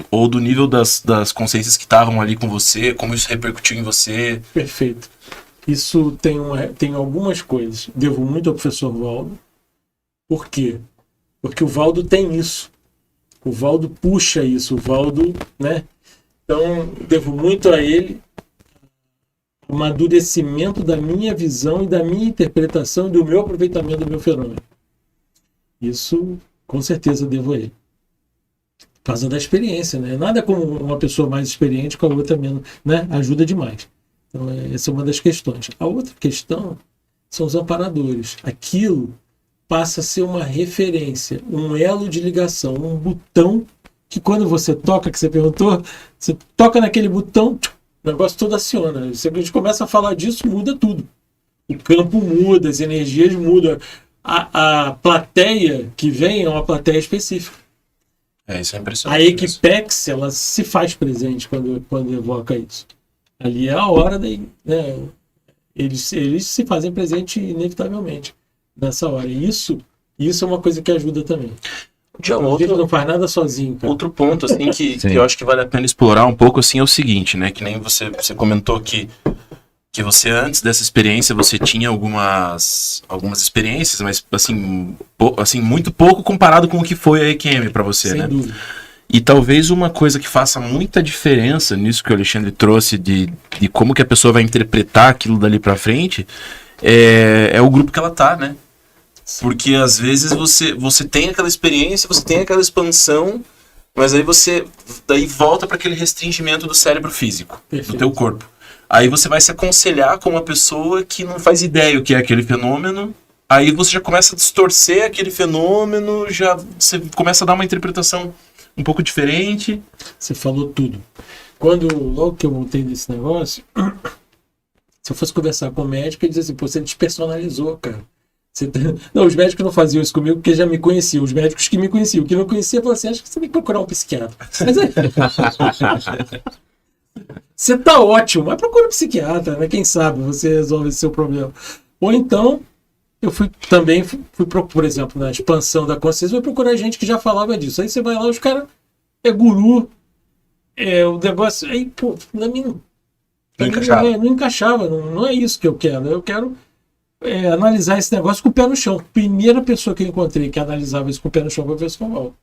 Ou do nível das consciências que estavam ali com você, como isso repercutiu em você. Perfeito. Isso tem algumas coisas. Devo muito ao professor Valdo. Por quê? Porque o Valdo tem isso. O Valdo puxa isso. O Valdo, né? Então, devo muito a ele o amadurecimento da minha visão e da minha interpretação e do meu aproveitamento do meu fenômeno. Isso, com certeza, devo a ele. Por causa da experiência, né? Nada como uma pessoa mais experiente com a outra menos, né? Ajuda demais. Então, essa é uma das questões. A outra questão são os amparadores. Aquilo passa a ser uma referência, um elo de ligação, um botão que quando você toca, que você perguntou, você toca naquele botão, o negócio todo aciona. Se a gente começa a falar disso, muda tudo. O campo muda, as energias mudam. A plateia que vem é uma plateia específica. Isso é impressionante. A Equipex, ela se faz presente quando evoca isso. Ali é a hora, né? Eles se fazem presente inevitavelmente nessa hora. E isso é uma coisa que ajuda também. A gente não faz nada sozinho, cara. Outro ponto, assim, que eu acho que vale a pena explorar um pouco, assim, é o seguinte, né? Que nem você comentou que você, antes dessa experiência, você tinha algumas experiências, mas, assim, muito pouco comparado com o que foi a EQM para você, Sem né? dúvida. E talvez uma coisa que faça muita diferença nisso que o Alexandre trouxe de como que a pessoa vai interpretar aquilo dali para frente é o grupo que ela tá, né? Porque às vezes você tem aquela experiência, você tem aquela expansão, mas aí você volta para aquele restringimento do cérebro físico, do teu corpo. Aí você vai se aconselhar com uma pessoa que não faz ideia o que é aquele fenômeno, aí você já começa a distorcer aquele fenômeno, você começa a dar uma interpretação um pouco diferente. Você falou tudo. Logo que eu montei desse negócio, se eu fosse conversar com o médico, ele dizia assim, pô, você despersonalizou, cara. Não, os médicos não faziam isso comigo porque já me conheciam. Os médicos que me conheciam. O que não conhecia, falaram assim, acho que você tem que procurar um psiquiatra. Mas você tá ótimo, mas procura um psiquiatra, né? Quem sabe você resolve esse seu problema. Ou então, eu fui, por exemplo, na expansão da consciência, vou procurar gente que já falava disso. Aí você vai lá, os caras é guru, o negócio... Aí, pô, pra mim não encaixava. Não é isso que eu quero. Eu quero analisar esse negócio com o pé no chão. Primeira pessoa que eu encontrei que analisava isso com o pé no chão foi o professor Valdo.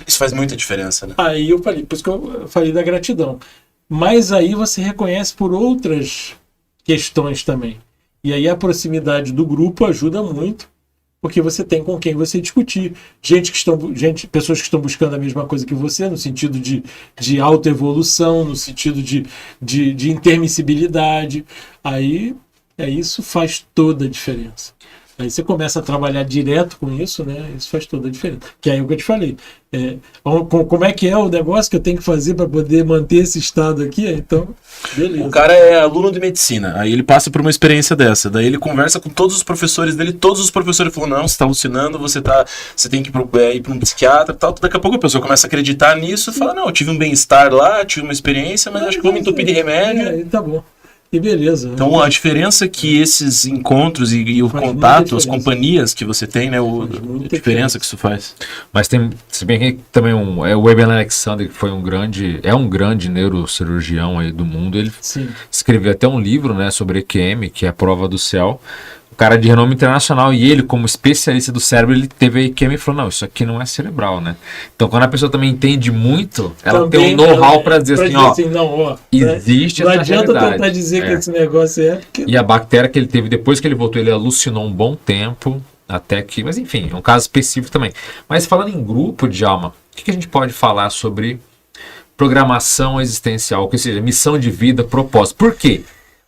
Isso faz muita diferença, né? Aí eu falei, por isso que eu falei da gratidão. Mas aí você reconhece por outras questões também. E aí a proximidade do grupo ajuda muito, porque você tem com quem você discutir. Pessoas que estão buscando a mesma coisa que você, no sentido de autoevolução, no sentido de intermissibilidade. Aí isso faz toda a diferença. Aí você começa a trabalhar direto com isso, né? Isso faz toda a diferença. Que é o que eu te falei. Como é que é o negócio que eu tenho que fazer para poder manter esse estado aqui? Então, beleza. O cara é aluno de medicina, aí ele passa por uma experiência dessa, daí ele conversa com todos os professores dele, todos os professores falam, não, você está alucinando, você tem que ir para um psiquiatra e tal. Daqui a pouco a pessoa começa a acreditar nisso e fala, não, eu tive um bem-estar lá, tive uma experiência, mas acho que vou me entupir de remédio. Tá bom. E beleza. Então a diferença que esses encontros e o contato, as companhias que você tem, né? A diferença que isso faz. Mas tem, se bem que também o Eben Alexander, que foi um grande neurocirurgião aí do mundo, ele escreveu até um livro, né, sobre EQM, que é a prova do céu. O cara de renome internacional, e ele, como especialista do cérebro, ele teve a EQM e falou, não, isso aqui não é cerebral, né? Então, quando a pessoa também entende muito, ela também tem um know-how para dizer assim, existe essa realidade. Não adianta tentar dizer que esse negócio porque... E a bactéria que ele teve, depois que ele voltou, ele alucinou um bom tempo, até que... Mas, enfim, é um caso específico também. Mas, falando em grupo, Djalma, o que a gente pode falar sobre programação existencial, ou seja, missão de vida, propósito? Por quê?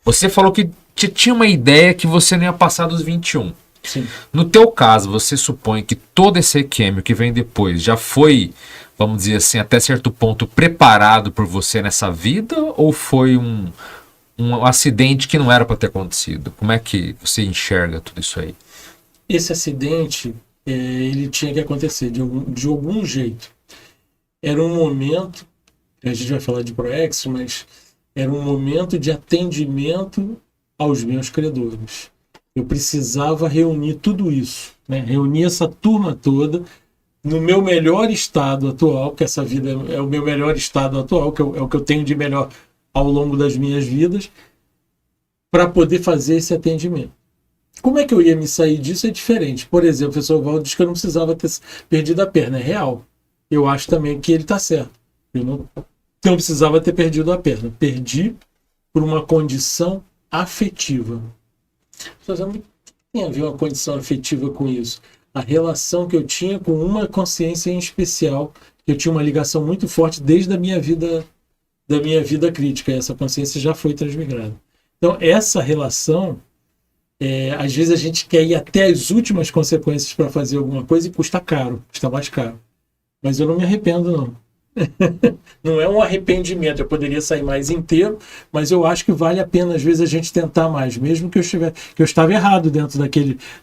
Você falou que tinha uma ideia que você não ia passar dos 21. Sim. No teu caso, você supõe que todo esse EQM que vem depois já foi, vamos dizer assim, até certo ponto preparado por você nessa vida? Ou foi um acidente que não era para ter acontecido? Como é que você enxerga tudo isso aí? Esse acidente, ele tinha que acontecer de algum jeito. Era um momento, a gente vai falar de Proex, mas era um momento de atendimento aos meus credores. Eu precisava reunir tudo isso, né? Reunir essa turma toda no meu melhor estado atual, que essa vida é o meu melhor estado atual, que é o que eu tenho de melhor ao longo das minhas vidas, para poder fazer esse atendimento. Como é que eu ia me sair disso? É diferente. Por exemplo, o professor Valdo diz que eu não precisava ter perdido a perna. É real. Eu acho também que ele está certo. Eu não precisava ter perdido a perna. Perdi por uma condição afetiva. O que tem a ver uma condição afetiva com isso? A relação que eu tinha com uma consciência em especial, que eu tinha uma ligação muito forte desde a minha vida crítica. Essa consciência já foi transmigrada. Então, essa relação, às vezes a gente quer ir até as últimas consequências para fazer alguma coisa e custa mais caro. Mas eu não me arrependo, não. Não é um arrependimento, eu poderia sair mais inteiro, mas eu acho que vale a pena às vezes a gente tentar mais, mesmo que eu estava errado dentro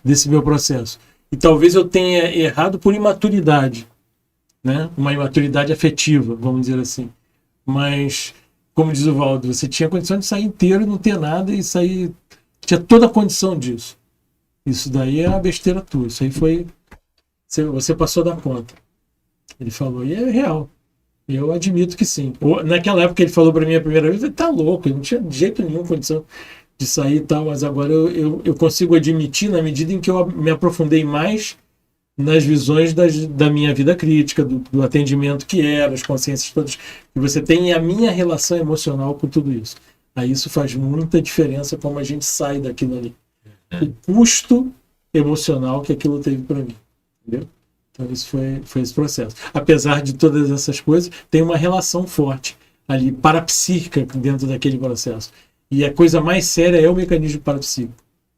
desse meu processo. E talvez eu tenha errado por imaturidade, né? Uma imaturidade afetiva, vamos dizer assim. Mas, como diz o Valdo, você tinha condição de sair inteiro e não ter nada e sair... Tinha toda a condição disso. Isso daí é uma besteira tua. Isso aí foi... Você passou da conta. Ele falou, e é real. Eu admito que sim. Naquela época ele falou para mim a primeira vez, ele tá louco, eu não tinha de jeito nenhum condição de sair e tal, mas agora eu consigo admitir na medida em que eu me aprofundei mais nas visões da minha vida crítica, do atendimento que era, as consciências todas que você tem e a minha relação emocional com tudo isso. Aí isso faz muita diferença como a gente sai daquilo ali. O custo emocional que aquilo teve para mim. Entendeu? Então isso foi esse processo. Apesar de todas essas coisas, tem uma relação forte ali, parapsíquica dentro daquele processo. E a coisa mais séria é o mecanismo parapsíquico,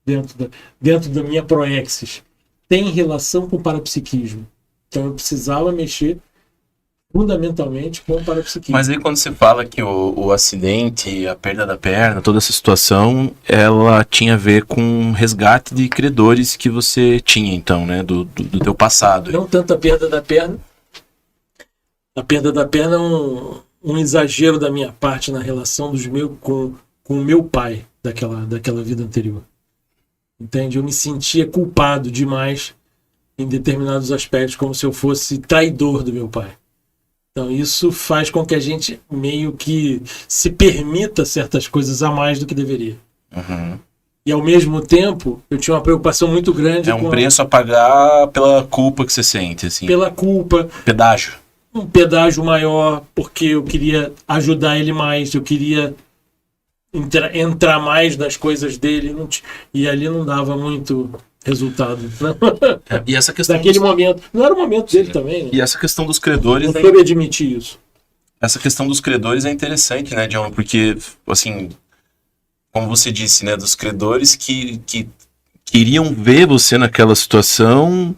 dentro da minha proexis. Tem relação com o parapsiquismo. Então eu precisava mexer fundamentalmente com o parapsiquismo. Mas aí quando você fala que o acidente, a perda da perna, toda essa situação, ela tinha a ver com resgate de credores que você tinha, então, né? Do teu passado. Não tanto a perda da perna. A perda da perna é um exagero da minha parte na relação com o meu pai daquela vida anterior. Entende? Eu me sentia culpado demais em determinados aspectos, como se eu fosse traidor do meu pai. Então isso faz com que a gente meio que se permita certas coisas a mais do que deveria. Uhum. E ao mesmo tempo, eu tinha uma preocupação muito grande com... É um preço a pagar pela culpa que você sente, assim. Pela culpa. Pedágio. Um pedágio maior, porque eu queria ajudar ele mais, eu queria entrar mais nas coisas dele, e ali não dava muito resultado. E essa questão daquele momento. Não era o momento dele também, né? E essa questão dos credores... Não soube admitir isso. Essa questão dos credores é interessante, né, John? Porque, assim, como você disse, né, dos credores que queriam ver você naquela situação,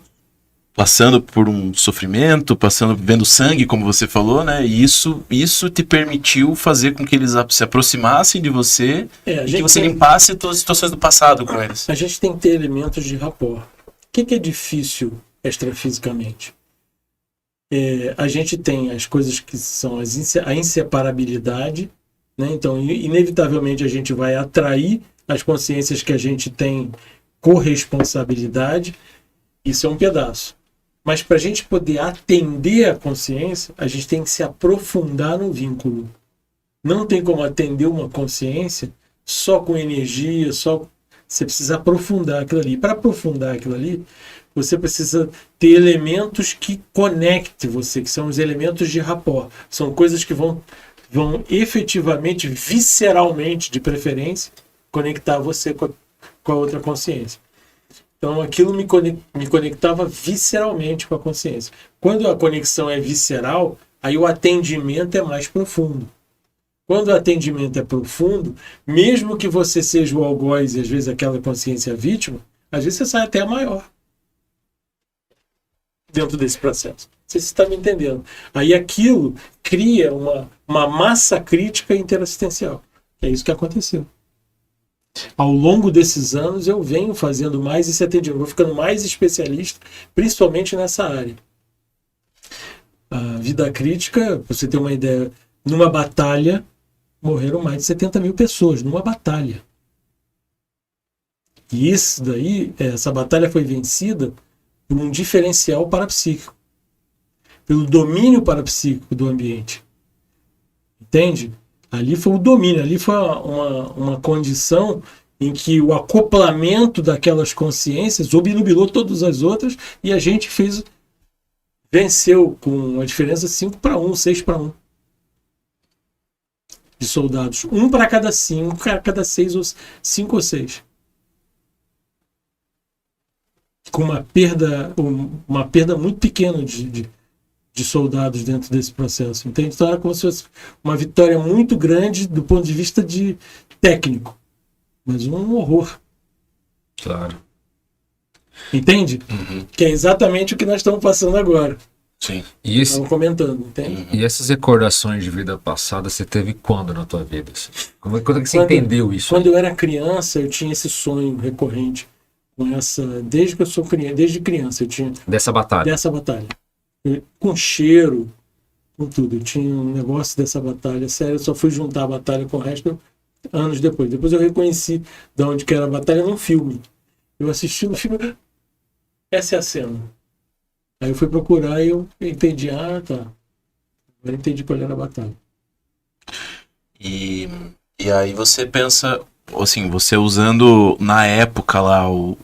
passando por um sofrimento, vendo sangue, como você falou, né? E isso te permitiu fazer com que eles se aproximassem de você e que você limpasse todas as situações do passado com eles. A gente tem que ter elementos de rapport. O que é difícil extrafisicamente? A gente tem as coisas que são a inseparabilidade, né? Então, inevitavelmente, a gente vai atrair as consciências que a gente tem corresponsabilidade. Isso é um pedaço. Mas para a gente poder atender a consciência, a gente tem que se aprofundar no vínculo. Não tem como atender uma consciência só com energia, você precisa aprofundar aquilo ali. Para aprofundar aquilo ali, você precisa ter elementos que conectem você, que são os elementos de rapport. São coisas que vão efetivamente, visceralmente, de preferência, conectar você com a outra consciência. Então aquilo me conectava visceralmente com a consciência. Quando a conexão é visceral, aí o atendimento é mais profundo. Quando o atendimento é profundo, mesmo que você seja o algoz e às vezes aquela consciência vítima, às vezes você sai até a maior dentro desse processo. Não sei se você está me entendendo. Aí aquilo cria uma massa crítica interassistencial. É isso que aconteceu. Ao longo desses anos eu venho fazendo mais esse atendimento, vou ficando mais especialista, principalmente nessa área. A vida crítica, pra você ter uma ideia, numa batalha morreram mais de 70 mil pessoas, numa batalha. E isso daí, essa batalha foi vencida por um diferencial parapsíquico, pelo domínio parapsíquico do ambiente. Entende? Ali foi o domínio, ali foi uma condição em que o acoplamento daquelas consciências obnubilou todas as outras e a gente venceu com a diferença 5-1, 6-1 de soldados. 1 para cada 5, cada 6 ou 5 ou 6. Com uma perda muito pequena de soldados dentro desse processo. Entende? Então era como se fosse uma vitória muito grande do ponto de vista de técnico. Mas um horror. Claro. Entende? Uhum. Que é exatamente o que nós estamos passando agora. Sim. E, Estamos comentando, entende? e essas recordações de vida passada você teve quando na tua vida? Quando é que você entendeu isso? Quando eu era criança, eu tinha esse sonho recorrente. Com essa, desde que eu sou criança, desde criança eu tinha Dessa batalha. dessa batalha. Com cheiro, com tudo. Eu tinha um negócio dessa batalha. Sério, eu só fui juntar a batalha com o resto anos depois. Depois eu reconheci de onde que era a batalha num filme. Eu assisti no filme, essa é a cena. Aí eu fui procurar e eu entendi, tá. Agora eu entendi qual era a batalha. E aí você pensa, assim, você usando na época lá um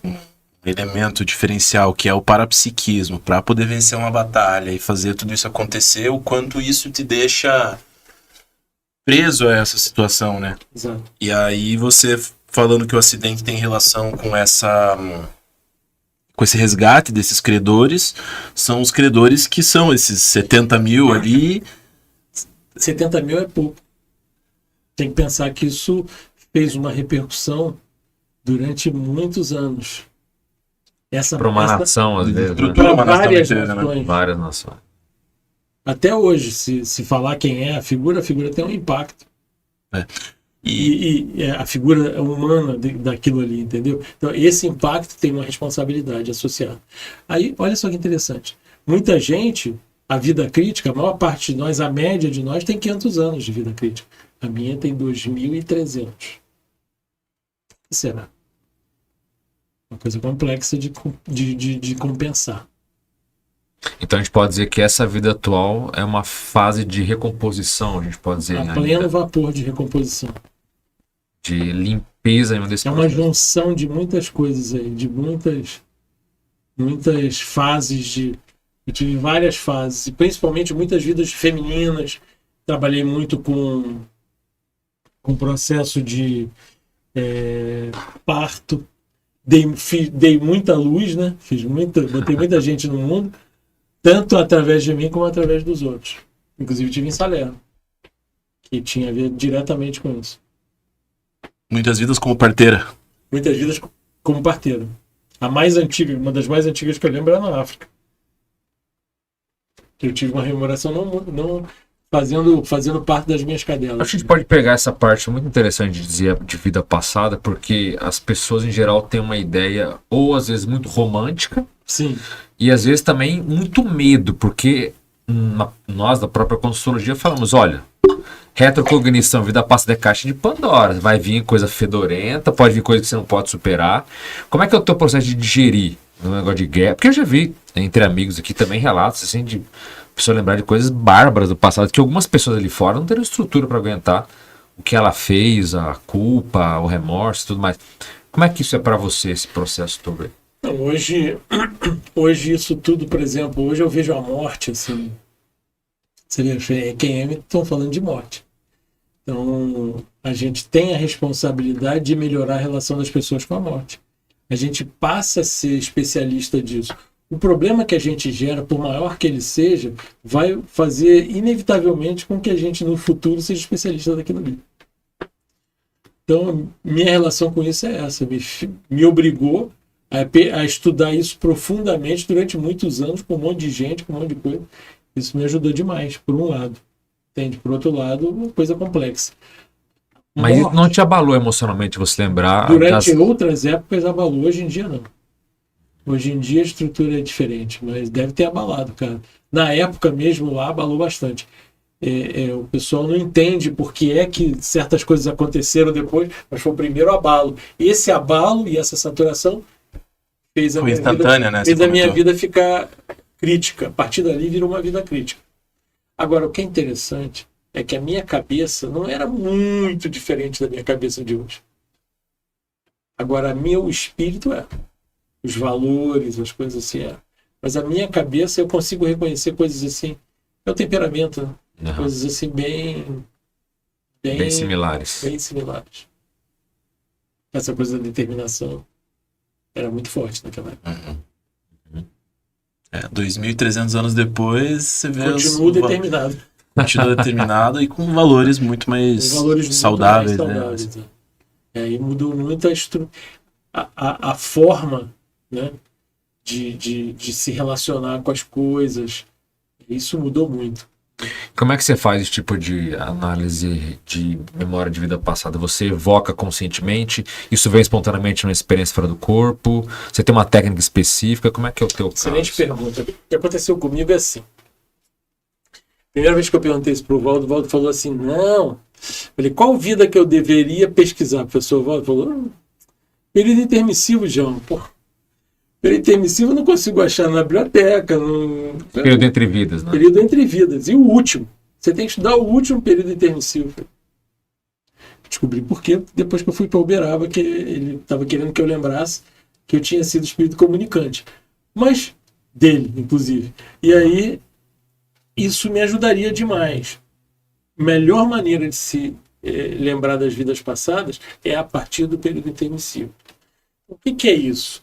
elemento diferencial que é o parapsiquismo para poder vencer uma batalha e fazer tudo isso acontecer, o quanto isso te deixa preso a essa situação, né? Exato. E aí você falando que o acidente tem relação com esse resgate desses credores, são os credores que são esses 70 mil ali. 70 mil é pouco. Tem que pensar que isso fez uma repercussão durante muitos anos. Para uma nação, às vezes. Né? Para várias inteira, né? nações. Várias nações. Até hoje, se falar quem é a figura tem um impacto. E a figura humana daquilo ali, entendeu? Então, esse impacto tem uma responsabilidade associada. Aí, olha só que interessante. Muita gente, a vida crítica, a maior parte de nós, a média de nós, tem 500 anos de vida crítica. A minha tem 2.300. O que será? Uma coisa complexa de compensar. Então a gente pode dizer que essa vida atual é uma fase de recomposição, a gente pode dizer. A pleno vapor de recomposição. De limpeza desse É uma junção de muitas coisas aí, de muitas fases eu tive várias fases, e principalmente muitas vidas femininas. Trabalhei muito com processo de parto. Dei muita luz, né? Botei muita gente no mundo, tanto através de mim como através dos outros. Inclusive tive em Salerno, que tinha a ver diretamente com isso. Muitas vidas como parteira. Muitas vidas como parteira. A mais antiga, uma das mais antigas que eu lembro, era na África. Eu tive uma rememoração não fazendo parte das minhas cadelas. Acho que a gente pode pegar essa parte muito interessante de dizer de vida passada, porque as pessoas em geral têm uma ideia, ou às vezes muito romântica, Sim. e às vezes também muito medo, porque nós da própria Conscienciologia falamos, olha, retrocognição, vida passada é caixa de Pandora, vai vir coisa fedorenta, pode vir coisa que você não pode superar. Como é que é o teu processo de digerir um negócio de guerra? Porque eu já vi entre amigos aqui também relatos assim de pessoa lembrar de coisas bárbaras do passado, que algumas pessoas ali fora não teriam estrutura para aguentar o que ela fez, a culpa, o remorso e tudo mais. Como é que isso é para você, esse processo todo aí? Então, hoje isso tudo, por exemplo, hoje eu vejo a morte, assim, você vê, quem estão falando de morte. Então, a gente tem a responsabilidade de melhorar a relação das pessoas com a morte. A gente passa a ser especialista disso. o problema que a gente gera, por maior que ele seja, vai fazer inevitavelmente com que a gente no futuro seja especialista daquilo ali. Então, minha relação com isso é essa, me obrigou a estudar isso profundamente durante muitos anos, com um monte de gente, com um monte de coisa. Isso me ajudou demais, por um lado. Entende? Por outro lado, uma coisa complexa. Mas isso não te abalou emocionalmente você lembrar? Durante outras épocas abalou, hoje em dia não. Hoje em dia a estrutura é diferente, mas deve ter abalado, cara. Na época mesmo lá, abalou bastante. O pessoal não entende por que é que certas coisas aconteceram depois, mas foi o primeiro abalo. Esse abalo e essa saturação fez a minha vida ficar crítica. A partir dali virou uma vida crítica. Agora, o que é interessante é que a minha cabeça não era muito diferente da minha cabeça de hoje. Agora, meu espírito é. Os valores, as coisas assim é. Mas a minha cabeça, eu consigo reconhecer coisas assim. É o temperamento, né? Uhum. Coisas assim bem similares. Bem similares. Essa coisa da determinação era muito forte naquela época. 2.300 anos depois, você vê... Continua determinado. Continua determinado e com valores muito mais saudáveis. Né? E mudou muito a forma, né, de se relacionar com as coisas. Isso mudou muito. Como é que você faz esse tipo de análise de memória de vida passada? Você evoca conscientemente? Isso vem espontaneamente numa experiência fora do corpo? Você tem uma técnica específica? Como é que é o teu caso? Excelente pergunta. O que aconteceu comigo é assim. Primeira vez que eu perguntei isso para o Valdo falou assim, não. Eu falei, qual vida que eu deveria pesquisar? O professor Valdo falou, período intermissivo, João. Pô, período intermissivo eu não consigo achar na biblioteca. Período entre vidas, né? Período entre vidas. E o último. Você tem que estudar o último período intermissivo. Descobri por quê. Depois que eu fui para Uberaba, que ele estava querendo que eu lembrasse que eu tinha sido espírito comunicante. Mas dele, inclusive. E aí, isso me ajudaria demais. Melhor maneira de se lembrar das vidas passadas é a partir do período intermissivo. O que é isso?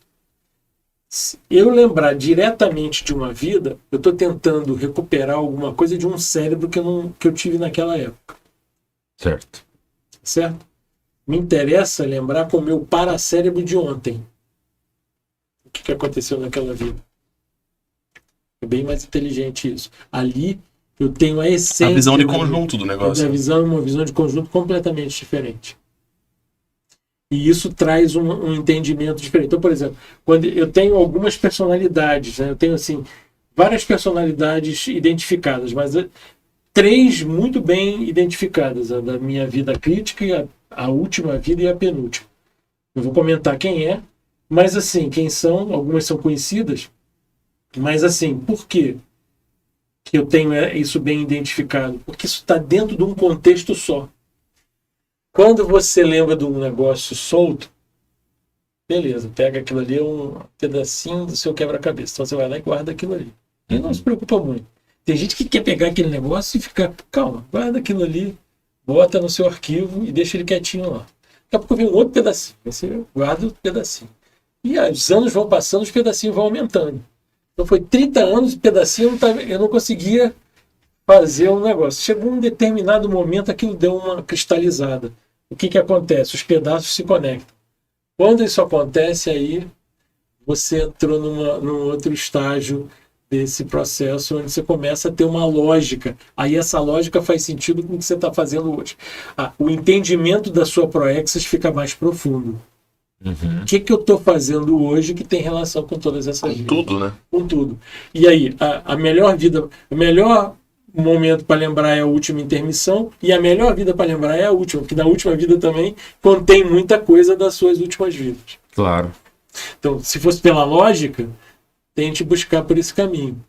Se eu lembrar diretamente de uma vida, eu estou tentando recuperar alguma coisa de um cérebro que eu tive naquela época. Certo. Certo? Me interessa lembrar com o meu paracérebro de ontem. O que aconteceu naquela vida. É bem mais inteligente isso. Ali eu tenho a essência. A visão de conjunto do negócio. Uma visão de conjunto completamente diferente. E isso traz um entendimento diferente. Então, por exemplo, quando eu tenho algumas personalidades, né? Eu tenho assim várias personalidades identificadas, mas 3 muito bem identificadas: a da minha vida crítica, a última vida e a penúltima. Eu vou comentar quem é, mas assim, quem são, algumas são conhecidas, mas assim, por quê que eu tenho isso bem identificado? Porque isso está dentro de um contexto só. Quando você lembra de um negócio solto, beleza, pega aquilo ali, um pedacinho do seu quebra-cabeça. Então você vai lá e guarda aquilo ali. E não se preocupa muito. Tem gente que quer pegar aquele negócio e ficar, calma, guarda aquilo ali, bota no seu arquivo e deixa ele quietinho lá. Daqui a pouco vem um outro pedacinho. Você guarda outro pedacinho. E os anos vão passando, os pedacinhos vão aumentando. Então foi 30 anos de pedacinho, eu não conseguia fazer um negócio. Chegou um determinado momento, aquilo deu uma cristalizada. O que acontece? Os pedaços se conectam. Quando isso acontece, aí você entrou num outro estágio desse processo, onde você começa a ter uma lógica. Aí essa lógica faz sentido com o que você está fazendo hoje. O entendimento da sua proexis fica mais profundo. Uhum. O que eu estou fazendo hoje que tem relação com todas essas vidas? Com tudo, né? Com tudo. E aí, a melhor vida, o melhor momento para lembrar é a última intermissão, e a melhor vida para lembrar é a última, porque na última vida também contém muita coisa das suas últimas vidas. Claro. Então, se fosse pela lógica, tente buscar por esse caminho.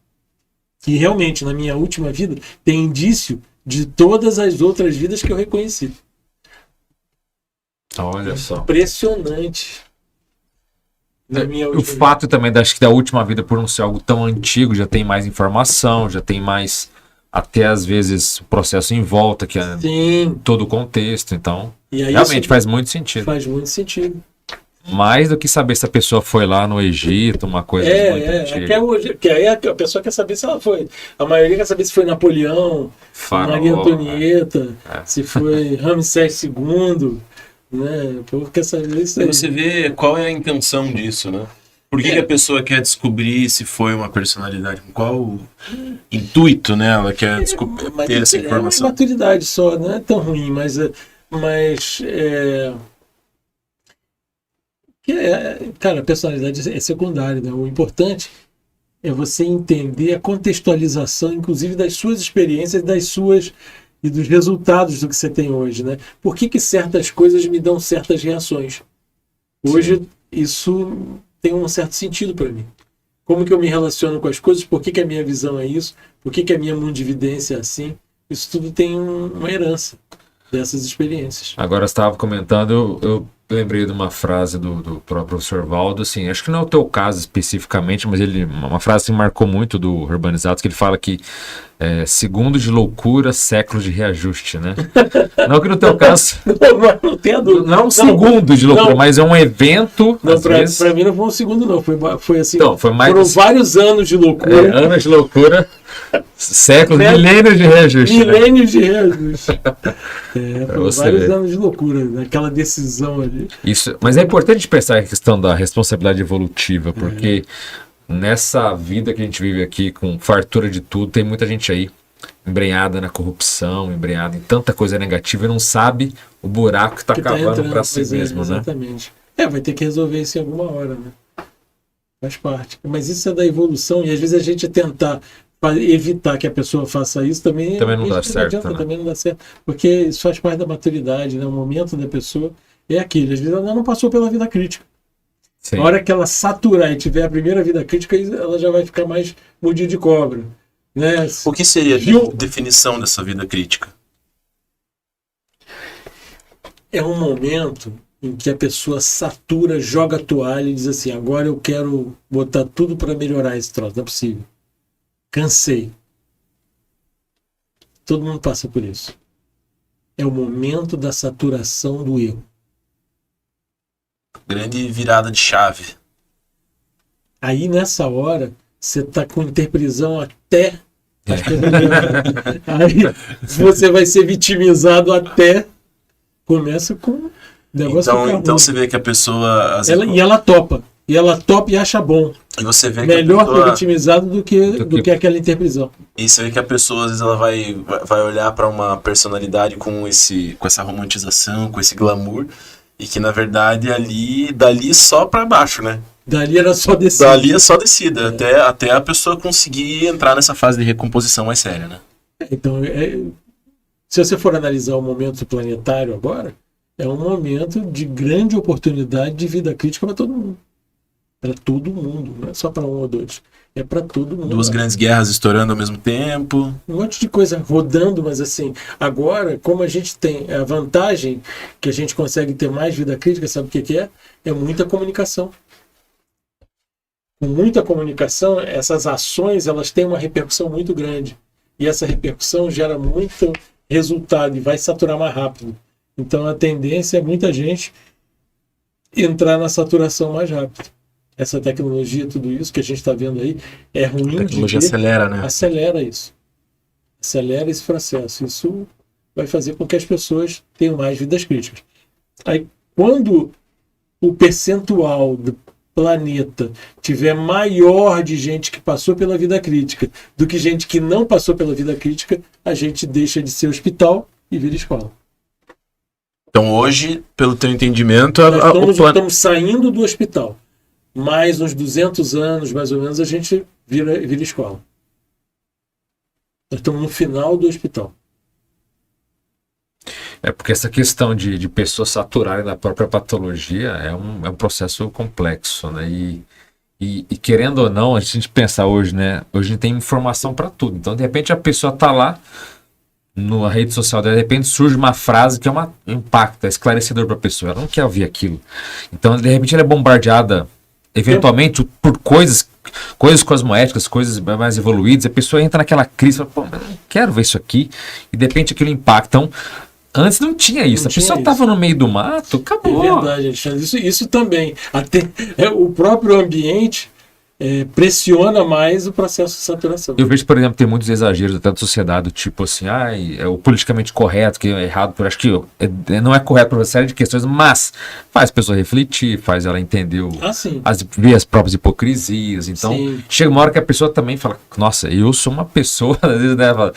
E realmente, na minha última vida, tem indício de todas as outras vidas que eu reconheci. Olha só. Impressionante. O fato também, acho que da última vida, por não ser algo tão antigo, já tem mais informação, já tem mais, até às vezes, o processo em volta, que é todo o contexto. Então, e aí realmente faz muito sentido. Faz muito sentido. Mais do que saber se a pessoa foi lá no Egito, uma coisa muito antiga. Que aí a pessoa quer saber se ela foi. A maioria quer saber se foi Napoleão, Maria Antonieta, se foi Ramsés II, né? O povo quer saber isso aí. Você vê qual é a intenção disso, né? Por que a pessoa quer descobrir se foi uma personalidade? Qual o intuito, né? Ela quer ter essa informação? É uma maturidade só, não é tão ruim, cara, a personalidade é secundária, né? O importante é você entender a contextualização, inclusive das suas experiências, e dos resultados do que você tem hoje, né? Por que certas coisas me dão certas reações? Hoje, isso tem um certo sentido para mim. Como que eu me relaciono com as coisas? Por que a minha visão é isso? Por que a minha mundividência é assim? Isso tudo tem uma herança dessas experiências. Agora, você estava comentando, eu lembrei de uma frase do próprio professor Valdo, assim, acho que não é o teu caso especificamente, mas uma frase que marcou muito do Urbanizados, que ele fala que segundo de loucura, século de reajuste, né? Não que no teu caso... não tem a dúvida. Não é um segundo de loucura, mas é um evento... Não, pra mim não foi um segundo, não. Foi assim, então, foi mais foram vários anos de loucura. Anos de loucura, séculos, milênios de reajuste. Milênios de reajuste. Foram vários ver. Anos de loucura, naquela decisão ali. Isso, mas é importante pensar a questão da responsabilidade evolutiva, porque nessa vida que a gente vive aqui, com fartura de tudo, tem muita gente aí embrenhada na corrupção, embrenhada em tanta coisa negativa e não sabe o buraco que está cavando para si mesmo, né? Exatamente. Vai ter que resolver isso em alguma hora, né? Faz parte. Mas isso é da evolução, e às vezes a gente tentar evitar que a pessoa faça isso também não dá certo, né? Também não dá certo, porque isso faz parte da maturidade, né? O momento da pessoa é aquele. Às vezes ela não passou pela vida crítica. Sim. Na hora que ela saturar e tiver a primeira vida crítica, ela já vai ficar mais mudinha de cobra, né? O que seria a definição dessa vida crítica? É um momento em que a pessoa satura, joga a toalha e diz assim: agora eu quero botar tudo para melhorar esse troço, não é possível. Cansei. Todo mundo passa por isso. É o momento da saturação do erro. Grande virada de chave. Aí nessa hora você tá com interprisão até aí você vai ser vitimizado até começa com negócio. Então você vê que a pessoa ela topa e acha bom. E você vê melhor que ser vitimizado do que aquela interprisão. E você vê que a pessoa, às vezes, ela vai olhar para uma personalidade com essa romantização, com esse glamour, e que, na verdade, dali só para baixo, né? Dali era só descida. Dali é só descida, até a pessoa conseguir entrar nessa fase de recomposição mais séria, né? Então, se você for analisar o momento planetário agora, é um momento de grande oportunidade de vida crítica para todo mundo. Para todo mundo, não é só para um ou dois. É para todo mundo. Duas grandes guerras estourando ao mesmo tempo. Um monte de coisa rodando, mas assim, agora, como a gente tem a vantagem que a gente consegue ter mais vida crítica, sabe o que é? É muita comunicação. Com muita comunicação, essas ações elas têm uma repercussão muito grande. E essa repercussão gera muito resultado e vai saturar mais rápido. Então a tendência é muita gente entrar na saturação mais rápido. Essa tecnologia, tudo isso que a gente está vendo aí, é ruim. A tecnologia acelera, né? Acelera isso. Acelera esse processo. Isso vai fazer com que as pessoas tenham mais vidas críticas. Aí, quando o percentual do planeta tiver maior de gente que passou pela vida crítica do que gente que não passou pela vida crítica, a gente deixa de ser hospital e vira escola. Então hoje, pelo teu entendimento... Estamos saindo do hospital. Mais uns 200 anos, mais ou menos, a gente vira escola. Nós estamos no final do hospital. Porque essa questão de pessoas saturarem da própria patologia é um processo complexo, né? E querendo ou não, a gente pensa hoje, né? Hoje a gente tem informação para tudo. Então, de repente, a pessoa está lá na rede social, de repente surge uma frase que é impacta, é esclarecedor para a pessoa. Ela não quer ouvir aquilo. Então, de repente, ela é bombardeada eventualmente por coisas cosmoéticas, coisas mais evoluídas, a pessoa entra naquela crise, fala, pô, mas eu não quero ver isso aqui, e de repente aquilo impacta. Então, Antes não tinha isso. Não A pessoa tinha estava no meio do mato, É acabou. verdade, Alexandre. Isso também. Até o próprio ambiente pressiona mais o processo de saturação. Eu vejo, por exemplo, tem muitos exageros até da sociedade, tipo assim, é o politicamente correto, que é errado, eu acho que não é correto por uma série de questões, mas faz a pessoa refletir, faz ela entender, Sim. ver as próprias hipocrisias. Então, Sim. chega uma hora que a pessoa também fala, nossa, eu sou uma pessoa, às vezes, né, fala,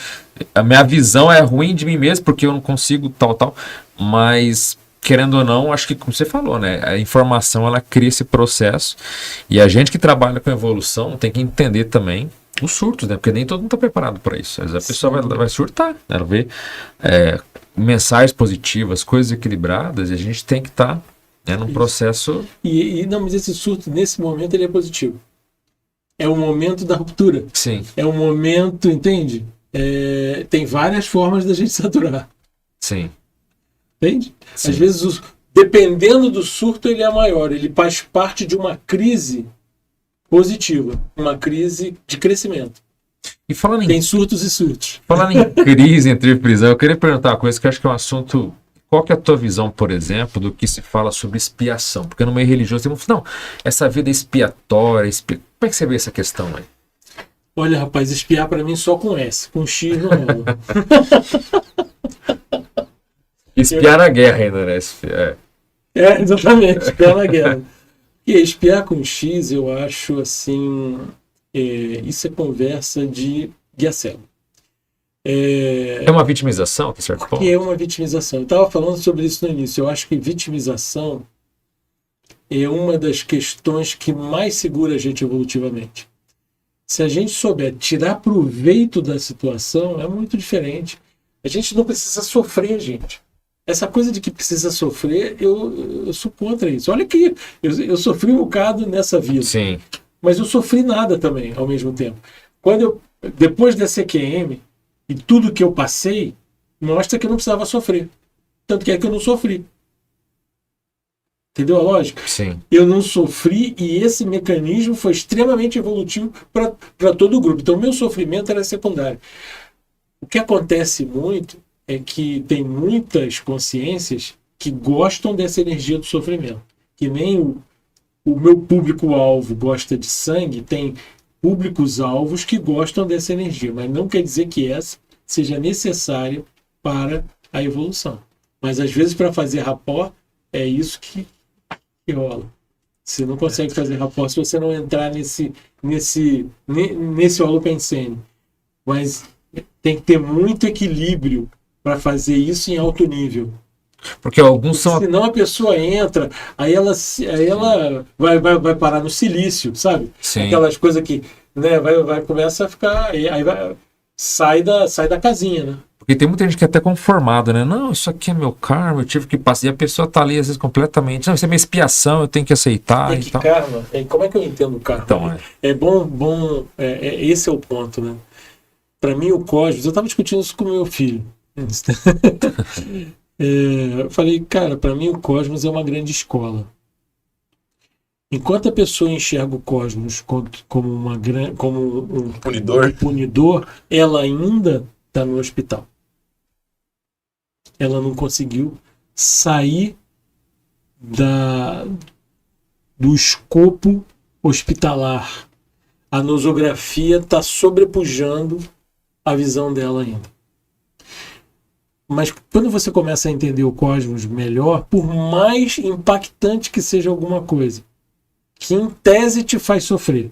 a minha visão é ruim de mim mesmo, porque eu não consigo tal, mas... Querendo ou não, acho que, como você falou, né? A informação, ela cria esse processo. E a gente que trabalha com evolução tem que entender também os surtos, né? Porque nem todo mundo está preparado para isso. Às vezes a pessoa vai surtar, né? Ela vê mensagens positivas, coisas equilibradas, e a gente tem que estar num processo... Não, mas esse surto, nesse momento, ele é positivo. É o momento da ruptura. Sim, É o momento, entende? Tem várias formas da gente saturar. sim. Entende? Sim. Às vezes, dependendo do surto, ele é maior. Ele faz parte de uma crise positiva, uma crise de crescimento. E falando Tem surtos e surtos. falando em crise entre prisão, eu queria perguntar uma coisa que eu acho que é um assunto... Qual que é a tua visão, por exemplo, do que se fala sobre expiação? Porque no meio religioso tem muito... Não, essa vida expiatória... Como é que você vê essa questão aí? Olha, rapaz, espiar para mim só com S. Com X não rola. Espiar a guerra ainda, né? Exatamente, espiar na guerra. E espiar com X, eu acho assim... isso é conversa de guia cego. É uma vitimização, tá certo? Que é uma vitimização. Eu estava falando sobre isso no início. Eu acho que vitimização é uma das questões que mais segura a gente evolutivamente. Se a gente souber tirar proveito da situação, é muito diferente. A gente não precisa sofrer, gente. Essa coisa de que precisa sofrer, eu sou contra isso. Olha que eu sofri um bocado nessa vida. Sim. Mas eu sofri nada também, ao mesmo tempo. Depois da CQM, e tudo que eu passei, mostra que eu não precisava sofrer. Tanto que é que eu não sofri. Entendeu a lógica? Sim. Eu não sofri e esse mecanismo foi extremamente evolutivo para todo o grupo. Então, o meu sofrimento era secundário. O que acontece muito é que tem muitas consciências que gostam dessa energia do sofrimento. Que nem o meu público-alvo gosta de sangue, tem públicos-alvos que gostam dessa energia, mas não quer dizer que essa seja necessária para a evolução. Mas, às vezes, para fazer rapport, é isso que rola. Você não consegue fazer rapport se você não entrar nesse holopensene. Mas tem que ter muito equilíbrio para fazer isso em alto nível. Porque alguns são... Senão a pessoa entra, aí ela vai parar no silício, sabe? Sim. Aquelas coisas que, né, começa a ficar... Aí sai da casinha, né? Porque tem muita gente que é até conformada, né? Não, isso aqui é meu karma, eu tive que passar. E a pessoa tá ali, às vezes, completamente... Não, isso é minha expiação, eu tenho que aceitar e tal. Karma, como é que eu entendo o karma? Então, é bom esse é o ponto, né? Para mim, o cosmos... Eu estava discutindo isso com meu filho. Eu falei, cara, para mim o cosmos é uma grande escola. Enquanto a pessoa enxerga o cosmos como um punidor, ela ainda está no hospital. Ela não conseguiu sair do escopo hospitalar. A nosografia está sobrepujando a visão dela ainda. Mas quando você começa a entender o cosmos melhor, por mais impactante que seja alguma coisa, que em tese te faz sofrer,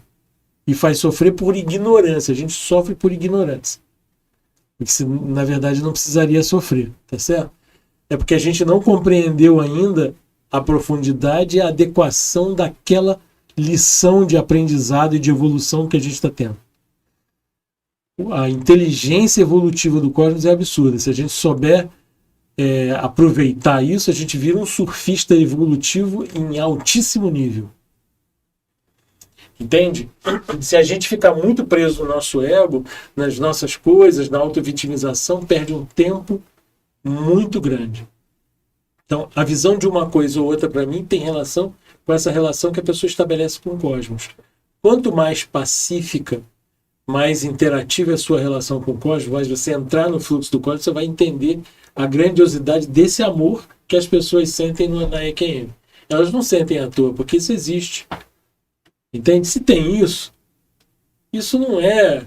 e faz sofrer por ignorância, a gente sofre por ignorância. Porque na verdade não precisaria sofrer, tá certo? É porque a gente não compreendeu ainda a profundidade e a adequação daquela lição de aprendizado e de evolução que a gente está tendo. A inteligência evolutiva do cosmos é absurda. Se a gente souber aproveitar isso, a gente vira um surfista evolutivo em altíssimo nível. Entende? Se a gente ficar muito preso no nosso ego, nas nossas coisas, na autovitimização, perde um tempo muito grande. Então, a visão de uma coisa ou outra, para mim, tem relação com essa relação que a pessoa estabelece com o cosmos. Quanto mais pacífica, mais interativa é a sua relação com o cosmos, mais você entrar no fluxo do cosmos, você vai entender a grandiosidade desse amor que as pessoas sentem na EQM. Elas não sentem à toa, porque isso existe. Entende? Se tem isso não é...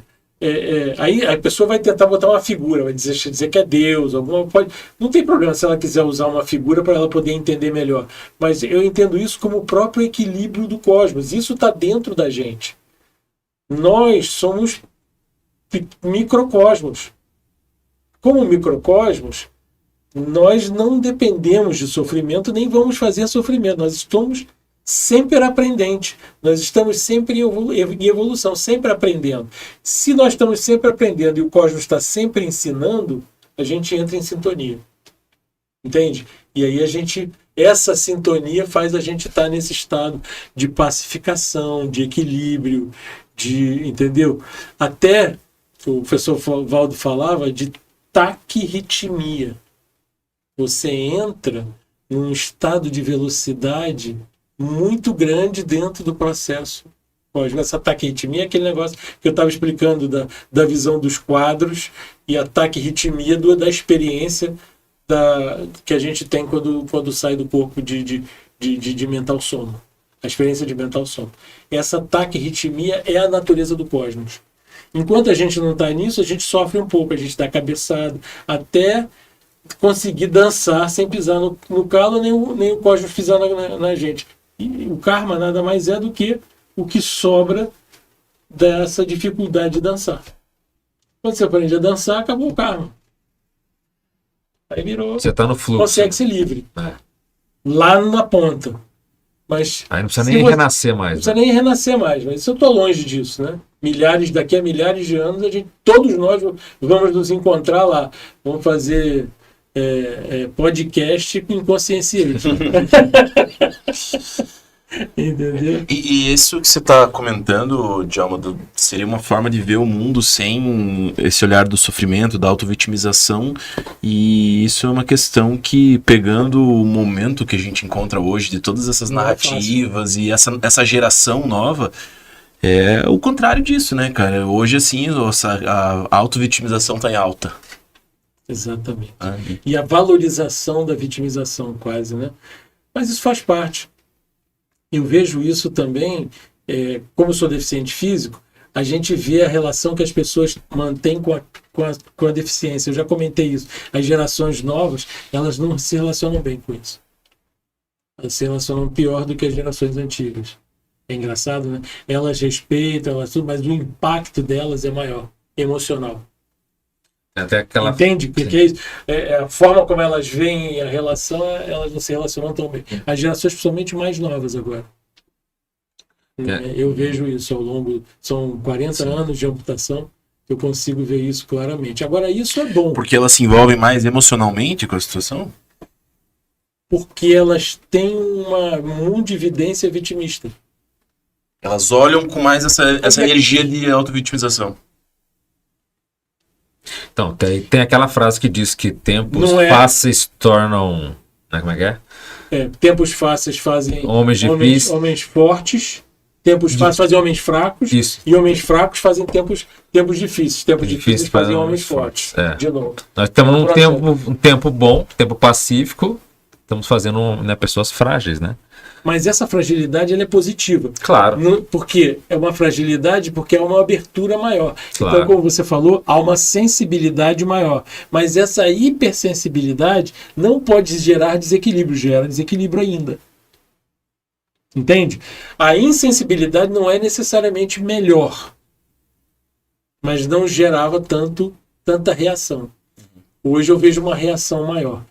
aí a pessoa vai tentar botar uma figura, vai dizer que é Deus, não tem problema se ela quiser usar uma figura para ela poder entender melhor. Mas eu entendo isso como o próprio equilíbrio do cosmos. Isso está dentro da gente. Nós somos microcosmos. Como microcosmos, nós não dependemos de sofrimento, nem vamos fazer sofrimento. Nós estamos sempre aprendentes. Nós estamos sempre em evolução, sempre aprendendo. Se nós estamos sempre aprendendo e o cosmos está sempre ensinando, a gente entra em sintonia. Entende? E aí essa sintonia faz a gente estar nesse estado de pacificação, de equilíbrio, entendeu? Até o professor Valdo falava de taquirritmia. Você entra num estado de velocidade muito grande dentro do processo cósmico. Essa taquirritmia é aquele negócio que eu estava explicando da visão dos quadros e a taquirritmia da experiência que a gente tem quando sai do corpo de mental soma. A experiência de mental soma. Essa taquirritmia é a natureza do cosmos. Enquanto a gente não está nisso, a gente sofre um pouco, a gente dá cabeçada, até conseguir dançar sem pisar no calo, nem o cosmos pisar na gente. E o karma nada mais é do que o que sobra dessa dificuldade de dançar. Quando você aprende a dançar, acabou o karma. Aí virou... Você está no fluxo. Consegue ser livre. Lá na ponta. Mas aí não precisa nem renascer mais. Não precisa nem renascer mais. Mas eu estou longe disso, né? Daqui a milhares de anos, todos nós vamos nos encontrar lá. Vamos fazer podcast com consciência. Entendeu? E isso que você está comentando, Djalma, seria uma forma de ver o mundo sem esse olhar do sofrimento, da autovitimização, e isso é uma questão que, pegando o momento que a gente encontra hoje, de todas essas narrativas e essa geração nova, é o contrário disso, né, cara? Hoje, assim, a autovitimização está em alta. Exatamente. E a valorização da vitimização, quase, né? Mas isso faz parte. Eu vejo isso também, como eu sou deficiente físico, a gente vê a relação que as pessoas mantêm com a deficiência. Eu já comentei isso. As gerações novas, elas não se relacionam bem com isso. Elas se relacionam pior do que as gerações antigas. É engraçado, né? Elas respeitam, mas o impacto delas é maior, emocional. Até aquela... Entende? Porque é isso. A forma como elas veem a relação, elas não se relacionam tão bem. As gerações, principalmente mais novas agora. Eu vejo isso ao longo... São 40 anos de amputação, eu consigo ver isso claramente. Agora, isso é bom. Porque elas se envolvem mais emocionalmente com a situação? Porque elas têm uma mundividência vitimista. Elas olham com mais essa energia de autovitimização. Então, tem aquela frase que diz que tempos fáceis tornam... Como é que é? Tempos fáceis fazem homens fortes, tempos fáceis fazem homens fracos, isso. E homens fracos fazem tempos difíceis. Tempos difíceis fazem homens fortes. De novo. Nós estamos num tempo bom, tempo pacífico, estamos fazendo pessoas frágeis, né? Mas essa fragilidade ela é positiva. Claro. Porque é uma fragilidade, porque é uma abertura maior. Claro. Então, como você falou, há uma sensibilidade maior. Mas essa hipersensibilidade não pode gerar desequilíbrio, gera desequilíbrio ainda. Entende? A insensibilidade não é necessariamente melhor, mas não gerava tanta reação. Hoje eu vejo uma reação maior.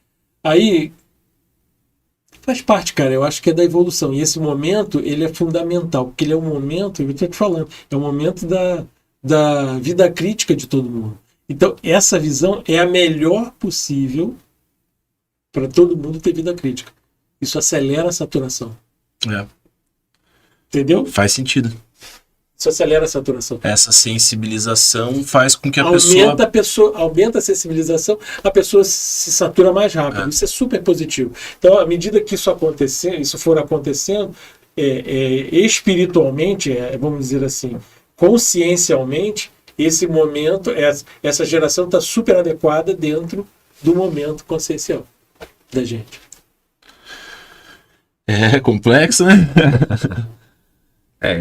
Aí... Faz parte, cara, eu acho que é da evolução. E esse momento, ele é fundamental, porque ele é um momento, eu estou te falando, é o momento da vida crítica de todo mundo. Então, essa visão é a melhor possível para todo mundo ter vida crítica. Isso acelera a saturação. Entendeu? Faz sentido. Isso acelera a saturação. Essa sensibilização faz com que aumenta a sensibilização, a pessoa se satura mais rápido. Isso é super positivo. Então, à medida que isso for acontecendo, espiritualmente, vamos dizer assim, consciencialmente, esse momento, essa geração está super adequada dentro do momento consciencial da gente. É complexo, né?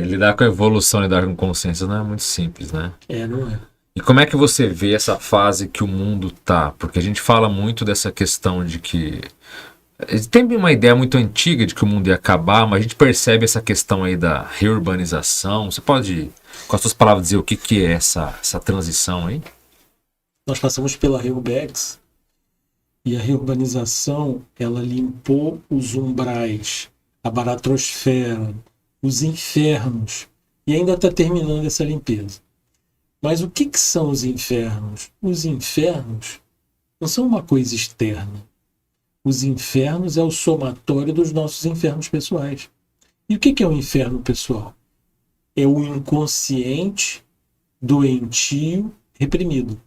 Lidar com a evolução, lidar com consciência não é muito simples, né? Não é. E como é que você vê essa fase que o mundo tá? Porque a gente fala muito dessa questão de que... Tem uma ideia muito antiga de que o mundo ia acabar, mas a gente percebe essa questão aí da reurbanização. Você pode, com as suas palavras, dizer o que é essa transição aí? Nós passamos pela Reurbex e a reurbanização, ela limpou os umbrais, a baratrosfera, os infernos, e ainda está terminando essa limpeza. Mas o que são os infernos? Os infernos não são uma coisa externa. Os infernos é o somatório dos nossos infernos pessoais. E o que é o inferno pessoal? É o inconsciente, doentio, reprimido.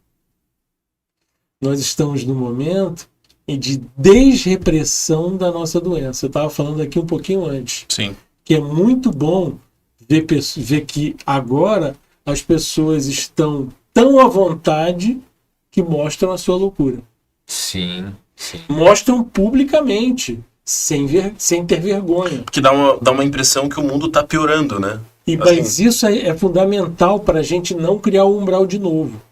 Nós estamos no momento de desrepressão da nossa doença. Eu estava falando aqui um pouquinho antes. Sim. Que é muito bom ver que agora as pessoas estão tão à vontade que mostram a sua loucura. Sim. Mostram publicamente, sem ter vergonha. Que dá uma impressão que o mundo está piorando, né? Mas isso é fundamental para a gente não criar o umbral de novo.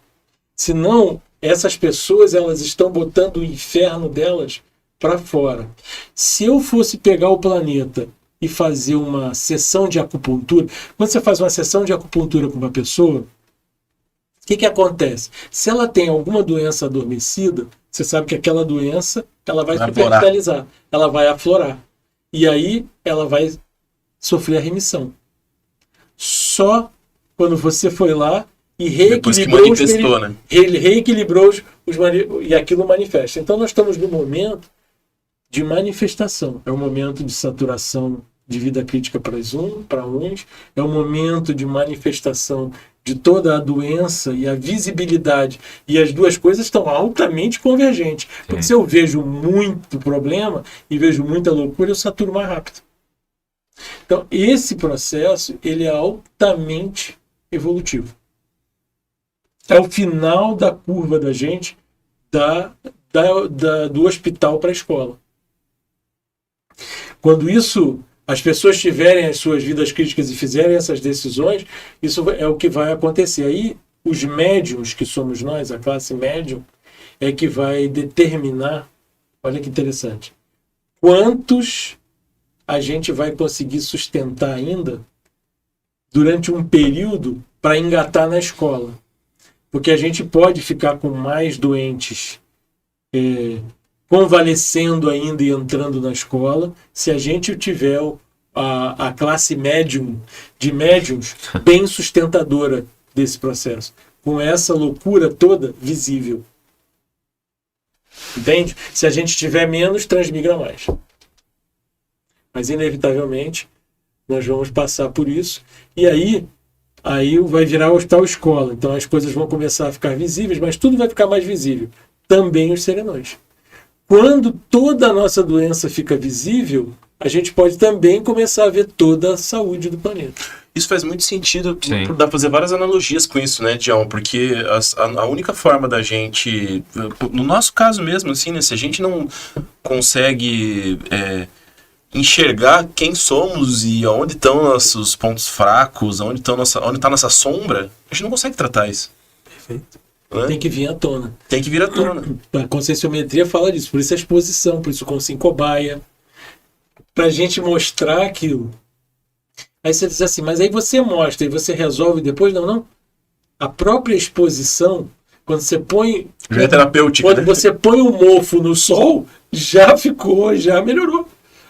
Senão, essas pessoas elas estão botando o inferno delas para fora. Se eu fosse pegar o planeta e fazer uma sessão de acupuntura, quando você faz uma sessão de acupuntura com uma pessoa, o que acontece? Se ela tem alguma doença adormecida, você sabe que aquela doença ela vai se capitalizar, ela vai aflorar. E aí ela vai sofrer a remissão. Só quando você foi lá e reequilibrou e aquilo manifesta. Então nós estamos no momento de manifestação. É um momento de saturação de vida crítica para uns, é um momento de manifestação de toda a doença e a visibilidade. E as duas coisas estão altamente convergentes. Porque se eu vejo muito problema e vejo muita loucura, eu saturo mais rápido. Então, esse processo ele é altamente evolutivo. É o final da curva da gente do hospital para a escola. Quando as pessoas tiverem as suas vidas críticas e fizerem essas decisões, isso é o que vai acontecer. Aí, os médiums, que somos nós, a classe médium, é que vai determinar, olha que interessante, quantos a gente vai conseguir sustentar ainda durante um período para engatar na escola. Porque a gente pode ficar com mais doentes convalescendo ainda e entrando na escola, se a gente tiver a classe médium de médiums bem sustentadora desse processo, com essa loucura toda visível. Entende? Se a gente tiver menos, transmigra mais. Mas inevitavelmente nós vamos passar por isso, e aí vai virar hospital escola. Então as coisas vão começar a ficar visíveis, mas tudo vai ficar mais visível. Também os serenões. Quando toda a nossa doença fica visível, a gente pode também começar a ver toda a saúde do planeta. Isso faz muito sentido, dá pra fazer várias analogias com isso, né, Dion? Porque a única forma da gente, no nosso caso mesmo, assim, né, se a gente não consegue enxergar quem somos e onde estão nossos pontos fracos, onde está nossa sombra, a gente não consegue tratar isso. Perfeito. Tem que vir à tona. Tem que vir à tona. A conscienciometria fala disso, por isso a exposição, por isso o Consciência Cobaia, pra gente mostrar aquilo. Aí você diz assim, mas aí você mostra e você resolve depois? Não. A própria exposição, quando você põe... Já é terapêutica, quando você põe um mofo no sol, já melhorou.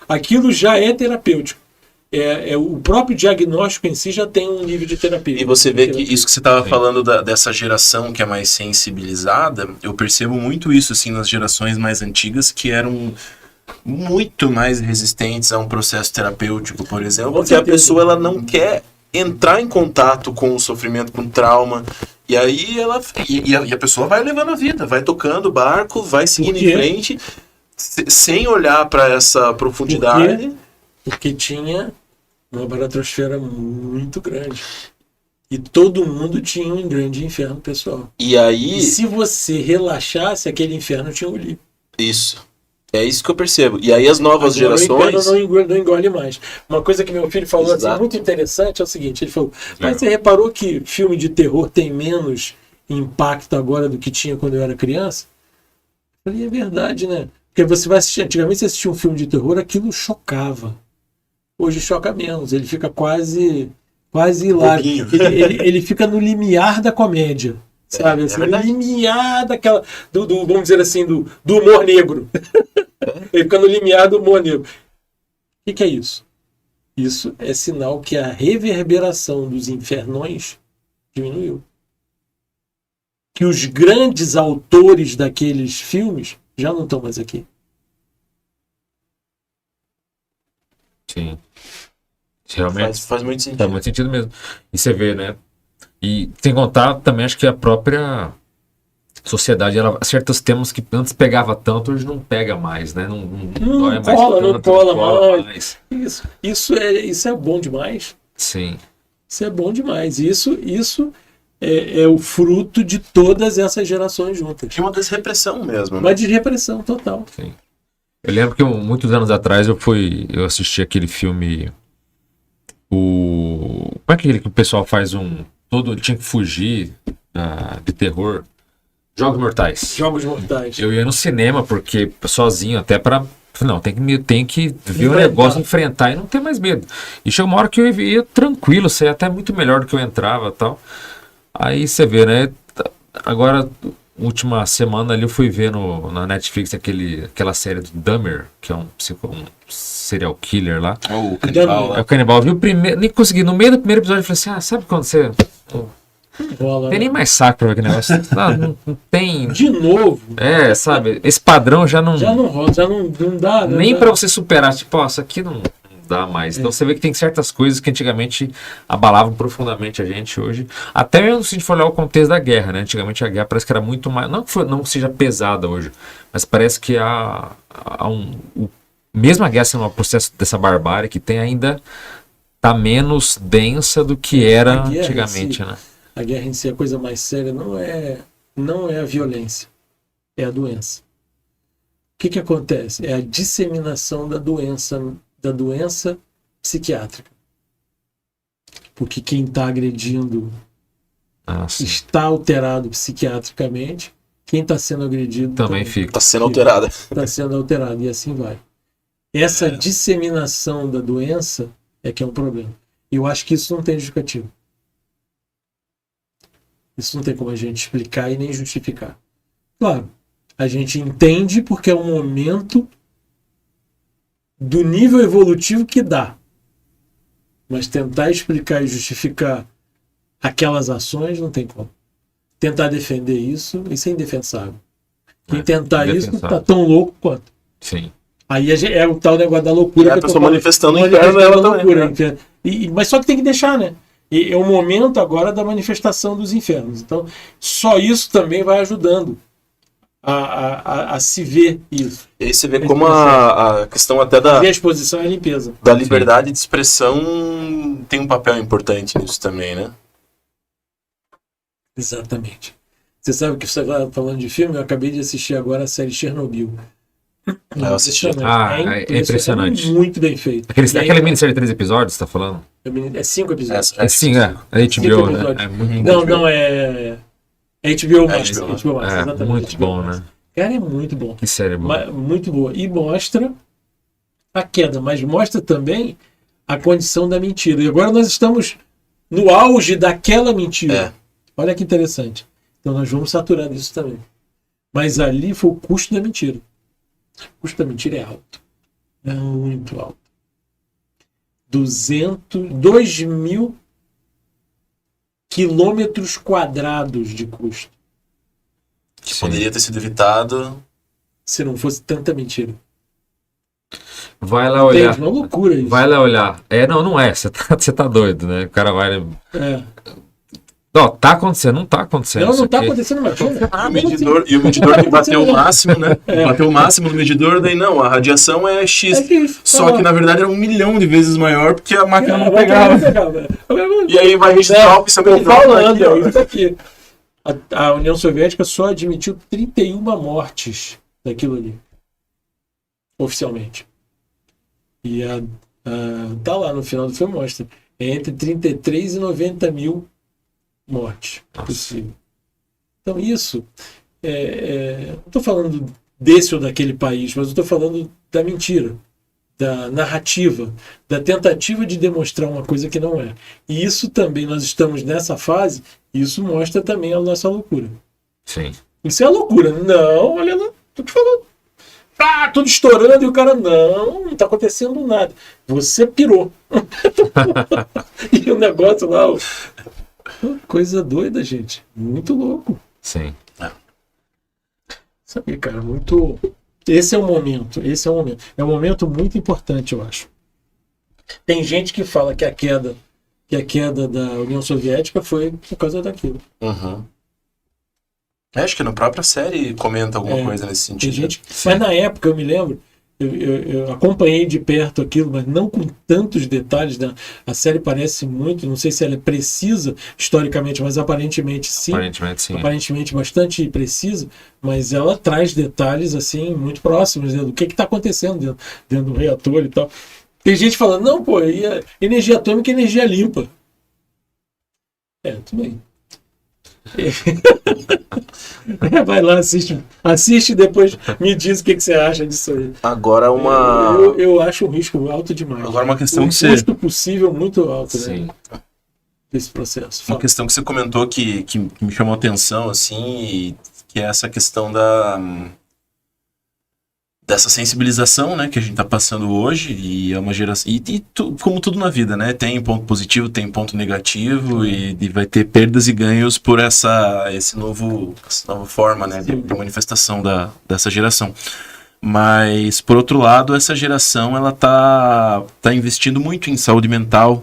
Aquilo já é terapêutico. O próprio diagnóstico em si já tem um nível de terapia. E você vê que isso que você estava falando dessa geração que é mais sensibilizada, eu percebo muito isso assim nas gerações mais antigas que eram muito mais resistentes a um processo terapêutico, por exemplo, porque a pessoa ela não quer entrar em contato com o sofrimento, com o trauma, e aí a pessoa vai levando a vida, vai tocando o barco, vai seguindo em frente, sem olhar para essa profundidade. Porque tinha uma baratrosfera muito grande. E todo mundo tinha um grande inferno pessoal. E aí... E se você relaxasse, aquele inferno tinha um livro. Isso. É isso que eu percebo. E aí as novas Agora, gerações... o inferno não engole mais. Uma coisa que meu filho falou assim, Exato. muito interessante é o seguinte, ele falou, mas você reparou que filme de terror tem menos impacto agora do que tinha quando eu era criança? Eu falei, é verdade, né? Porque você vai assistir, antigamente você assistia um filme de terror, aquilo chocava. Hoje choca menos, ele fica quase hilário. Bobinho. Ele fica no limiar da comédia. Sabe? É Assim, no verdade. limiar daquela. Vamos dizer assim, do humor negro. Ele fica no limiar do humor negro. O que é isso? Isso é sinal que a reverberação dos infernões diminuiu. Que os grandes autores daqueles filmes já não estão mais aqui. Sim. Realmente Faz muito sentido. faz muito sentido mesmo. E você vê, né? E sem contar também, acho que a própria sociedade, ela, certos temas que antes pegava tanto, hoje não pega mais, né? Não dói mais cola, não tanto, cola mais. Isso é bom demais. Sim. Isso é bom demais. Isso é o fruto de todas essas gerações juntas. Tinha uma desrepressão mesmo, né? Mas de repressão total. Sim. Eu lembro que muitos anos atrás eu assisti aquele filme. Como é que o pessoal faz ele tinha que fugir de terror. Jogos Mortais. Jogos Mortais. Eu ia no cinema porque sozinho, até pra. Não, tem que ver o Enfrentar. negócio, enfrentar e não ter mais medo. E chegou uma hora que eu ia tranquilo, sei até muito melhor do que eu entrava e tal. Aí você vê, né? Agora, última semana ali eu fui ver na Netflix aquela série do Dahmer, que é um serial killer lá. O canibal É lá. o canibal. Vi o primeiro, nem consegui. No meio do primeiro episódio eu falei assim: sabe quando você. Bola, Não tem né? nem mais saco pra ver aquele negócio. Não tem. De novo. Sabe? Esse padrão já não. Já não rola, já não dá. Né? Nem Já- pra você superar, tipo, isso aqui não dá mais. Então você vê que tem certas coisas que antigamente abalavam profundamente a gente hoje. Até mesmo se a gente for olhar o contexto da guerra, né? Antigamente a guerra parece que era muito mais. Não que seja pesada hoje, mas parece que mesmo a guerra sendo um processo dessa barbárie que tem ainda tá menos densa do que era A guerra em antigamente, si. né? A guerra em si, a coisa mais séria não é a violência, é a doença. O que acontece? É a disseminação da doença psiquiátrica. Porque quem está agredindo Ah, sim. está alterado psiquiatricamente, quem está sendo agredido Também fica. Tá sendo alterada. está sendo alterado, e assim vai. Essa disseminação da doença é que é um problema. E eu acho que isso não tem justificativo. Isso não tem como a gente explicar e nem justificar. Claro, a gente entende porque é um momento do nível evolutivo que dá. Mas tentar explicar e justificar aquelas ações não tem como. Tentar defender isso é indefensável. Quem tentar isso indefensável. tá tão louco quanto. Sim. Aí é o tal negócio da loucura. É a que eu tô pessoa falando. manifestando o Manifestando inferno dela a também, loucura, né? inferno. Mas só que tem que deixar, né? E é o momento agora da manifestação dos infernos. Então, só isso também vai ajudando a se ver isso. E aí você vê como a questão até Ver a exposição é a limpeza. da liberdade de expressão tem um papel importante nisso também, né? Exatamente. Você sabe que você está falando de filme? Eu acabei de assistir agora a série Chernobyl. Eu assisti. É impressionante. É muito bem feito. Aquela minissérie de 3 episódios, você tá falando? É 5 episódios. Sim, é HBO, né? episódios. É muito Não, é HBO Max. HBO, HBO Max, exatamente. muito HBO bom, Max. né? Cara, é muito bom. Que série boa. Muito boa. E mostra a queda, mas mostra também a condição da mentira. E agora nós estamos no auge daquela mentira. É. Olha que interessante. Então nós vamos saturar isso também. Mas ali foi o custo da mentira. O custo da mentira é alto. É muito alto. 2.000 quilômetros quadrados de custo. Que Sim. poderia ter sido evitado. Se não fosse tanta mentira. Vai lá olhar. Entende? Uma loucura isso. Vai lá olhar. Não é. Você tá doido, né? O cara vai. É. Ó, tá acontecendo, não tá acontecendo. Não, isso não tá aqui. acontecendo mais. E o medidor que bateu o máximo, né? Bateu o máximo no medidor, daí não, a radiação é X. É que- Só que na verdade era 1 milhão de vezes maior porque a máquina não Vai pegava. pegar. E aí vai registrar o Tô pensamento. falando, é isso aqui. A União Soviética só admitiu 31 mortes daquilo ali. Oficialmente. E tá lá no final do filme, mostra. É entre 33 e 90 mil mortes possível. Então isso, não estou falando desse ou daquele país, mas eu estou falando da mentira, da narrativa, da tentativa de demonstrar uma coisa que não é. E isso também, nós estamos nessa fase, isso mostra também a nossa loucura. Sim. Isso é loucura. Não, olha lá, tô te falando. Tudo estourando e o cara, não está acontecendo nada. Você pirou. E o negócio lá, coisa doida, gente. Muito louco. Sim. Sabe, cara, muito. Esse é o momento. É um momento muito importante, eu acho. Tem gente que fala que a queda da União Soviética foi por causa daquilo. Uhum. Acho que na própria série comenta alguma coisa nesse Tem sentido. gente... Mas na época, eu me lembro, eu acompanhei de perto aquilo, mas não com tantos detalhes. A série parece muito, não sei se ela é precisa historicamente, mas aparentemente sim. Aparentemente, sim. Aparentemente bastante precisa, mas ela traz detalhes assim muito próximos, né, do que está acontecendo dentro do reator e tal. Tem gente falando, não, pô, energia atômica é energia limpa. Tudo bem. Vai lá, assiste e depois me diz o que você acha disso aí. Agora Eu acho um risco alto demais. Agora uma questão que custo possível muito alto, Sim. né? Desse processo. Uma questão que você comentou que me chamou a atenção, assim, que é essa questão dessa sensibilização, né, que a gente está passando hoje, e é uma geração, como tudo na vida, né, tem ponto positivo, tem ponto negativo, e vai ter perdas e ganhos por essa nova forma, né, de manifestação dessa geração. Mas, por outro lado, essa geração, ela tá investindo muito em saúde mental,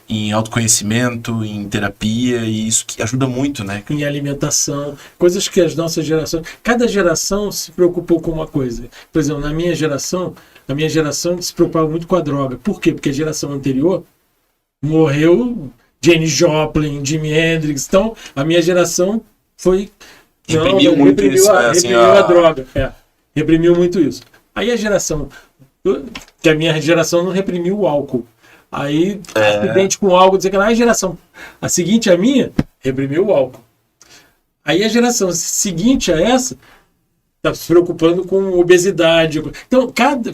em autoconhecimento, em terapia, e isso que ajuda muito, né? Em alimentação, coisas que as nossas gerações... Cada geração se preocupou com uma coisa. Por exemplo, a minha geração se preocupava muito com a droga. Por quê? Porque a geração anterior morreu Janis Joplin, Jimi Hendrix. Então, a minha geração foi... Reprimiu muito isso. Reprimiu a droga. Reprimiu muito isso. Aí a geração... Que a minha geração não reprimiu o álcool. Aí, acidente com álcool, dizer que a geração a seguinte, a minha, reprimiu o álcool. Aí a geração seguinte a essa está se preocupando com obesidade. Então, cada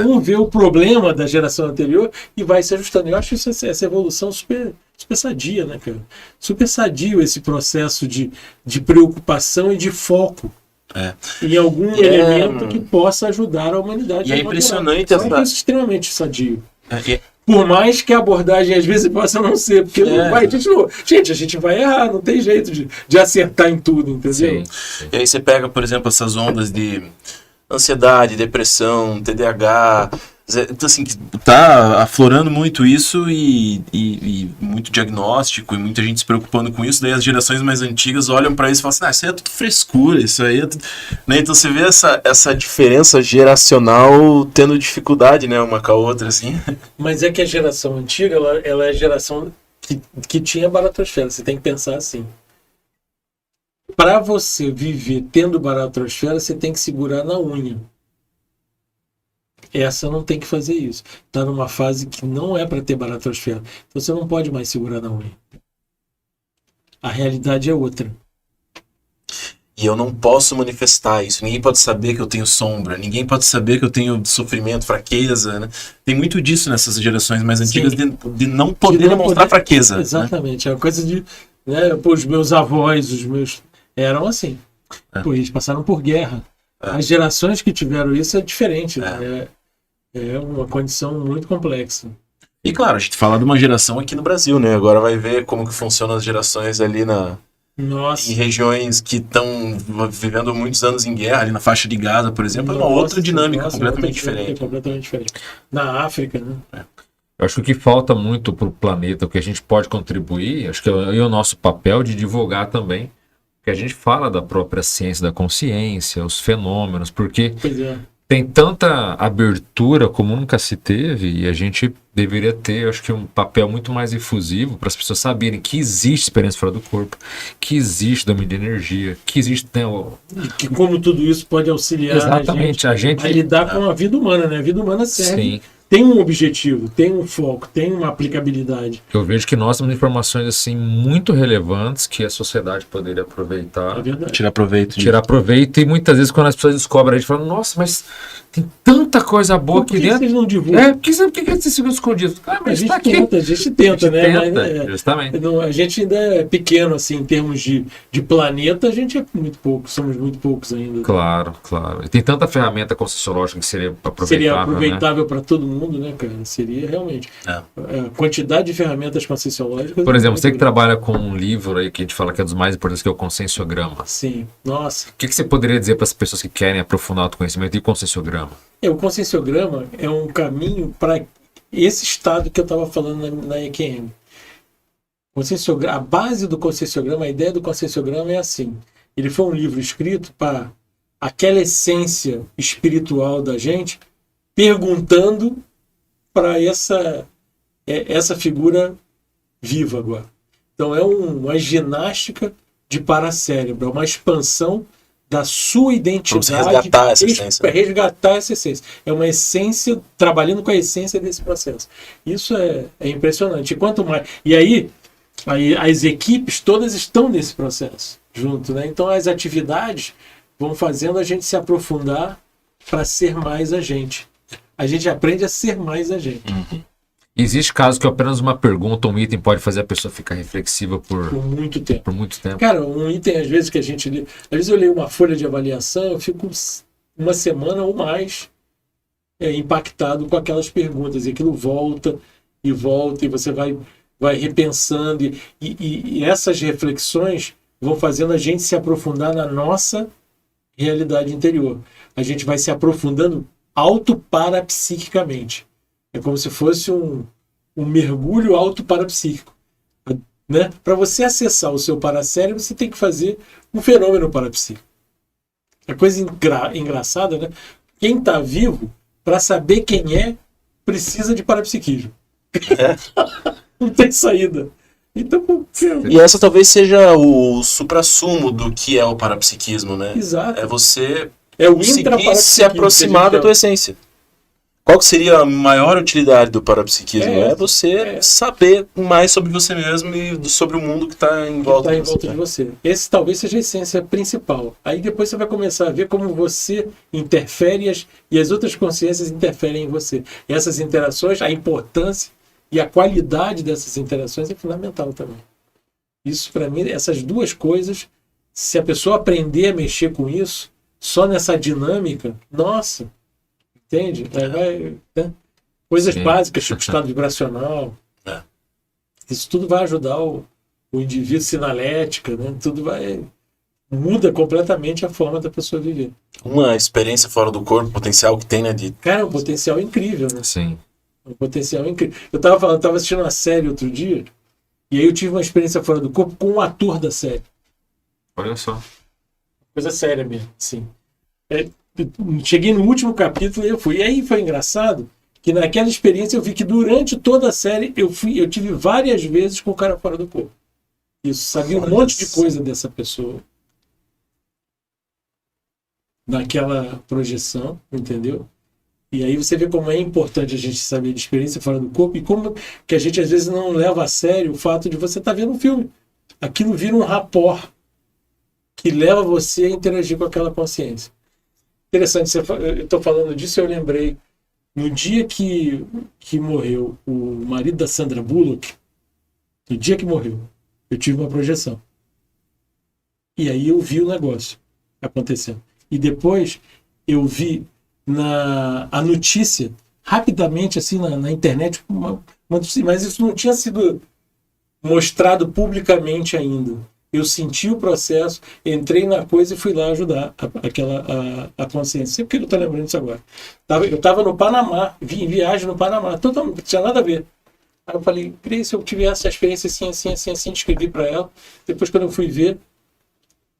um vê o problema da geração anterior e vai se ajustando. Eu acho essa evolução super sadia, né, cara? Super sadio esse processo de preocupação e de foco. Em algum elemento que possa ajudar a humanidade. E é impressionante essa... É extremamente sadio. Por mais que a abordagem às vezes possa não ser, porque a gente vai errar, não tem jeito de acertar em tudo, entendeu? Sim. E aí você pega, por exemplo, essas ondas de ansiedade, depressão, TDAH, então, assim, tá aflorando muito isso e muito diagnóstico e muita gente se preocupando com isso. Daí as gerações mais antigas olham para isso e falam assim, isso aí é tudo frescura, isso aí é tudo... Né? Então você vê essa diferença geracional tendo dificuldade, né, uma com a outra, assim. Mas é que a geração antiga, ela é a geração que tinha baratrosfera. Você tem que pensar assim. Para você viver tendo baratrosfera, você tem que segurar na unha. Essa não tem que fazer isso. Está numa fase que não é para ter baratrosfera. Então você não pode mais segurar na unha. A realidade é outra. E eu não posso manifestar isso. Ninguém pode saber que eu tenho sombra. Ninguém pode saber que eu tenho sofrimento, fraqueza. Né? Tem muito disso nessas gerações mais antigas de não poder demonstrar fraqueza. Exatamente. Né? É uma coisa de... Né, os meus avós, eram assim. Pô, eles passaram por guerra. As gerações que tiveram isso é diferente. Né? É uma condição muito complexa. E claro, a gente fala de uma geração aqui no Brasil, né? Agora vai ver como que funcionam as gerações ali em regiões que estão vivendo muitos anos em guerra, ali na faixa de Gaza, por exemplo, é uma outra dinâmica completamente diferente. Completamente diferente. Na África, né? Eu acho que o que falta muito para o planeta, o que a gente pode contribuir, acho que é o nosso papel de divulgar também, que a gente fala da própria ciência da consciência, os fenômenos, porque Pois é. tem tanta abertura como nunca se teve e a gente deveria ter, acho que, um papel muito mais efusivo para as pessoas saberem que existe experiência fora do corpo, que existe domínio de energia, que existe, né, E que como tudo isso pode auxiliar exatamente, a gente a lidar com a vida humana, né? A vida humana serve, sim. tem um objetivo, tem um foco, tem uma aplicabilidade. Eu vejo que nós temos informações assim muito relevantes que a sociedade poderia É aproveitar, verdade. Tirar proveito disso. tirar proveito, e muitas vezes quando as pessoas descobrem, a gente fala, nossa, mas tem tanta coisa boa Por que aqui dentro. vocês não divulgam? É, por que esse segredo escondido? Ah, A mas gente está aqui. tenta, a gente tenta, né? Tenta, Mas, justamente. a gente ainda é pequeno, assim, em termos de planeta, a gente é muito pouco, somos muito poucos ainda. Claro, claro. E tem tanta ferramenta conscienciológica que seria aproveitável, Seria né? aproveitável para todo mundo, né, cara? Seria realmente. É. A quantidade de ferramentas conscienciológicas. Por exemplo, você que é trabalha com um livro aí que a gente fala que é dos mais importantes, que é o Conscienciograma. Sim, nossa. O que você poderia dizer para as pessoas que querem aprofundar o autoconhecimento e Conscienciograma? O conscienciograma é um caminho para esse estado que eu estava falando na EQM. A base do conscienciograma, a ideia do conscienciograma é assim. Ele foi um livro escrito para aquela essência espiritual da gente, perguntando para essa figura viva agora. Então é uma ginástica de paracérebro, é uma expansão da sua identidade. Pra você resgatar essa essência. Para resgatar essa essência. É uma essência, trabalhando com a essência desse processo. Isso é impressionante. E quanto mais. E aí as equipes todas estão nesse processo junto, né? Então as atividades vão fazendo a gente se aprofundar para ser mais a gente. A gente aprende a ser mais a gente. Existe casos que apenas uma pergunta, um item pode fazer a pessoa ficar reflexiva Por muito tempo. por muito tempo. Cara, um item às vezes que a gente lê, às vezes eu leio uma folha de avaliação, eu fico uma semana ou mais impactado com aquelas perguntas, e aquilo volta, e você vai repensando, e essas reflexões vão fazendo a gente se aprofundar na nossa realidade interior. A gente vai se aprofundando autoparapsiquicamente. É como se fosse um mergulho autoparapsíquico. Né? Para você acessar o seu paracérebro, você tem que fazer um fenômeno parapsíquico. É coisa engraçada, né? Quem está vivo, para saber quem é, precisa de parapsiquismo. Não tem saída. Então, E essa talvez seja o suprassumo do que é o parapsiquismo, né? exato. É você É o conseguir intraparapsiquismo se aproximar da tua essência. Qual que seria a maior utilidade do parapsiquismo? É você saber mais sobre você mesmo e sobre o mundo que está em volta de você. Esse talvez seja a essência principal. Aí depois você vai começar a ver como você interfere e as outras consciências interferem em você. E essas interações, a importância e a qualidade dessas interações é fundamental também. Isso, para mim, essas duas coisas, se a pessoa aprender a mexer com isso, só nessa dinâmica, nossa, entende? Né? Coisas Sim. básicas, tipo estado vibracional. É. Isso tudo vai ajudar o indivíduo, sinalética, né? Tudo muda completamente a forma da pessoa viver. Uma experiência fora do corpo, potencial que tem, né? Cara, um potencial incrível, né? Sim. Um potencial incrível. Eu tava assistindo uma série outro dia, e aí eu tive uma experiência fora do corpo com um ator da série. Olha só. Coisa séria mesmo, sim. Cheguei no último capítulo e eu fui. E aí foi engraçado que naquela experiência eu vi que durante toda a série eu tive várias vezes com o cara fora do corpo. Isso, sabia um monte de coisa dessa pessoa. Naquela projeção, entendeu? E aí você vê como é importante a gente saber de experiência fora do corpo e como que a gente às vezes não leva a sério o fato de você estar vendo um filme. Aquilo vira um rapport que leva você a interagir com aquela consciência. Interessante, eu estou falando disso, eu lembrei, no dia que morreu o marido da Sandra Bullock, no dia que morreu, eu tive uma projeção. E aí eu vi o negócio acontecendo. E depois eu vi a notícia, rapidamente, assim, na internet, uma notícia, mas isso não tinha sido mostrado publicamente ainda. Eu senti o processo, entrei na coisa e fui lá ajudar a consciência. Sempre que eu estou lembrando disso agora. Eu estava no Panamá, vim em viagem no Panamá, totalmente, não tinha nada a ver. Aí eu falei, se eu tivesse essa experiência assim, escrevi para ela. Depois, quando eu fui ver,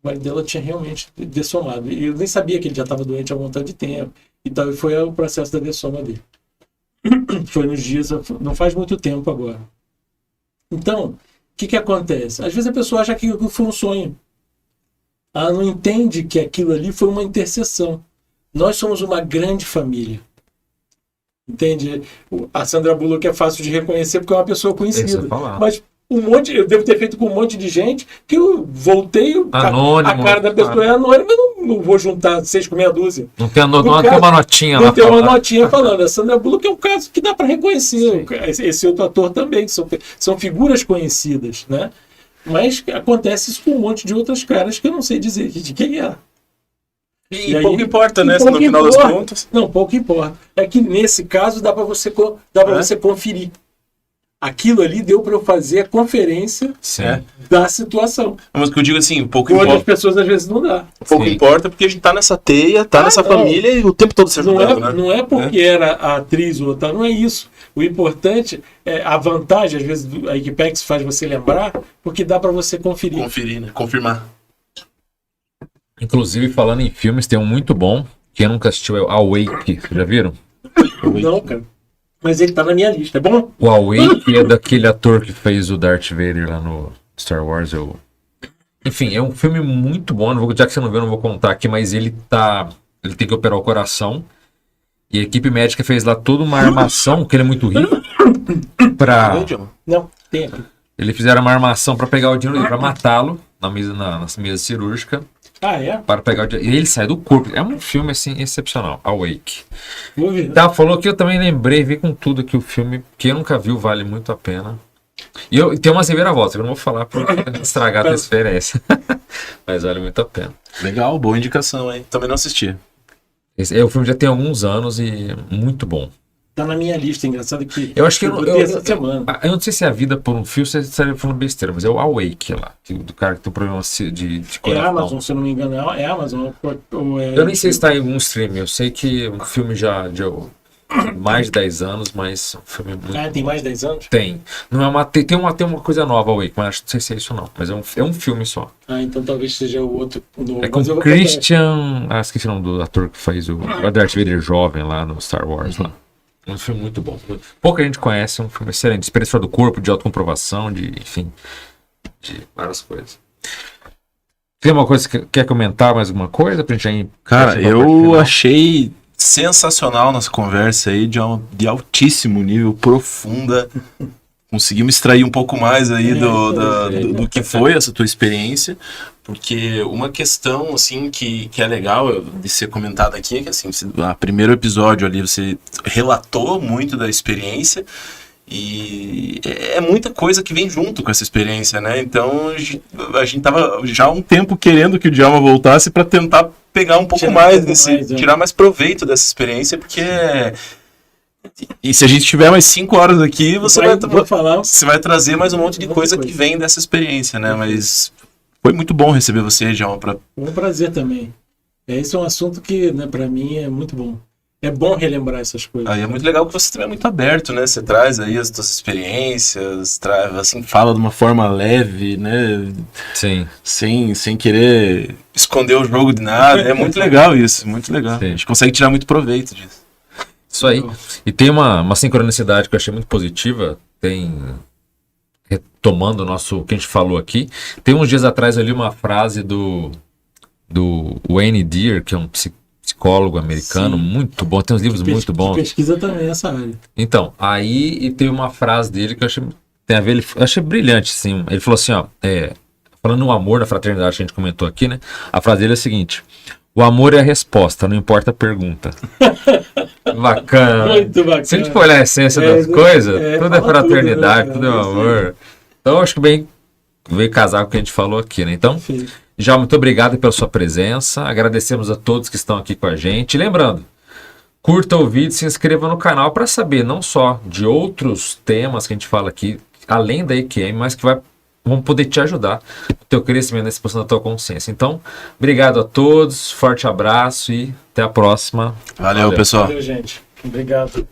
o marido dela tinha realmente dessomado. E eu nem sabia que ele já estava doente há um montão de tempo. E tal, e foi o processo da dessoma dele. Foi nos dias, não faz muito tempo agora. Então, o que acontece? Às vezes a pessoa acha que aquilo foi um sonho. Ela não entende que aquilo ali foi uma intercessão. Nós somos uma grande família. Entende? A Sandra Bullock é fácil de reconhecer porque é uma pessoa conhecida. Mas eu devo ter feito com um monte de gente que eu voltei, anônimo, a cara da pessoa é anônima, eu não vou juntar 6 com meia dúzia. Não tem uma notinha lá. Não tem uma notinha falando. A Sandra Bullock é um caso que dá para reconhecer. Esse outro ator também, são figuras conhecidas, né? Mas acontece isso com um monte de outras caras que eu não sei dizer de quem é. E pouco importa, né? No final das contas. Não, pouco importa. É que nesse caso dá para você conferir. Aquilo ali deu para eu fazer a conferência da situação. Mas que eu digo assim, pouco importa. importa. As pessoas às vezes não dá. Pouco importa porque a gente tá nessa teia, nessa família e o tempo todo se ajudando, né? Não é porque era a atriz ou tal, não é isso. O importante é a vantagem, às vezes, a Equipex faz você lembrar, porque dá para você conferir. Conferir, né? Confirmar. Inclusive, falando em filmes, tem um muito bom. Quem nunca assistiu é o Awake. Vocês já viram? Não, cara. Mas ele tá na minha lista, é bom? O Awake é daquele ator que fez o Darth Vader lá no Star Wars. Enfim, é um filme muito bom. Já que você não viu, eu não vou contar aqui, mas ele tem que operar o coração. E a equipe médica fez lá toda uma armação, que ele é muito rico. Não, tem aqui. Eles fizeram uma armação para pegar o dinheiro dele, para matá-lo na mesa cirúrgica. Ah, é? Para pegar o dinheiro. E ele sai do corpo. É um filme assim excepcional. Awake. Vou ver. Tá, falou que eu também lembrei, vi com tudo aqui o filme. Quem nunca viu, vale muito a pena. E tem umas reviravoltas, eu não vou falar para estragar a experiência. Mas vale muito a pena. Legal, boa indicação, hein? Também não assisti. O filme já tem alguns anos e muito bom. Tá na minha lista, engraçado que eu acho que essa semana. Eu não sei se é a vida por um fio, você estaria falando besteira, mas é o Awake lá, do cara que tem um problema de coração. É a Amazon, se eu não me engano, é a Amazon. Eu nem sei se está em algum stream, eu sei que o filme já de mais de 10 anos, mas um filme muito... tem mais de 10 anos? Tem. Não é tem uma coisa nova, Awake, mas não sei se é isso não, mas é um filme só. Então talvez seja o outro. É com o Christian... esqueci o nome do ator que faz o Darth Vader jovem lá no Star Wars lá. Um filme muito bom. Pouca gente conhece, um filme excelente. De experiência do corpo, de autocomprovação, enfim, de várias coisas. Tem uma coisa que quer comentar, mais alguma coisa? Pra gente ir. Cara, eu achei sensacional nossa conversa aí, de altíssimo nível, profunda. Conseguimos extrair um pouco mais aí do que foi essa tua experiência. Porque uma questão, assim, que é legal de ser comentada aqui é que, assim, no primeiro episódio ali você relatou muito da experiência e é muita coisa que vem junto com essa experiência, né? Então, a gente tava já há um tempo querendo que o Djalma voltasse para tentar pegar um pouco tirar mais proveito dessa experiência, porque... E se a gente tiver mais 5 horas aqui, você vai trazer mais um monte de coisa que vem dessa experiência, né? Mas... Foi muito bom receber você, Djalma. Foi um prazer também. Esse é um assunto que, né, para mim, é muito bom. É bom relembrar essas coisas. É muito legal que você também é muito aberto, né? Você traz aí as suas experiências, assim, fala de uma forma leve, né? Sim. Sem querer esconder o jogo de nada. É muito legal isso, muito legal. Sim. A gente consegue tirar muito proveito disso. Isso aí. E tem uma sincronicidade que eu achei muito positiva. Retomando o que a gente falou aqui, tem uns dias atrás ali uma frase do Wayne Dyer, que é um psicólogo americano. Sim. Muito bom, tem uns livros muito bons. Pesquisa também essa área. Então, aí tem uma frase dele que eu achei, tem a ver, eu achei brilhante, assim. Ele falou assim, falando no amor, da fraternidade que a gente comentou aqui, né? A frase dele é a seguinte: o amor é a resposta, não importa a pergunta. Bacana. Muito bacana. Se a gente for olhar a essência das coisas, tudo é fraternidade, tudo é amor. Então, acho que veio casar com o que a gente falou aqui, né? Então, já muito obrigado pela sua presença. Agradecemos a todos que estão aqui com a gente. Lembrando, curta o vídeo, se inscreva no canal para saber não só de outros temas que a gente fala aqui, além da EQM, mas que vai vamos poder te ajudar no teu crescimento, nessa expansão da tua consciência. Então, obrigado a todos, forte abraço e até a próxima. Valeu, pessoal. Valeu, gente. Obrigado.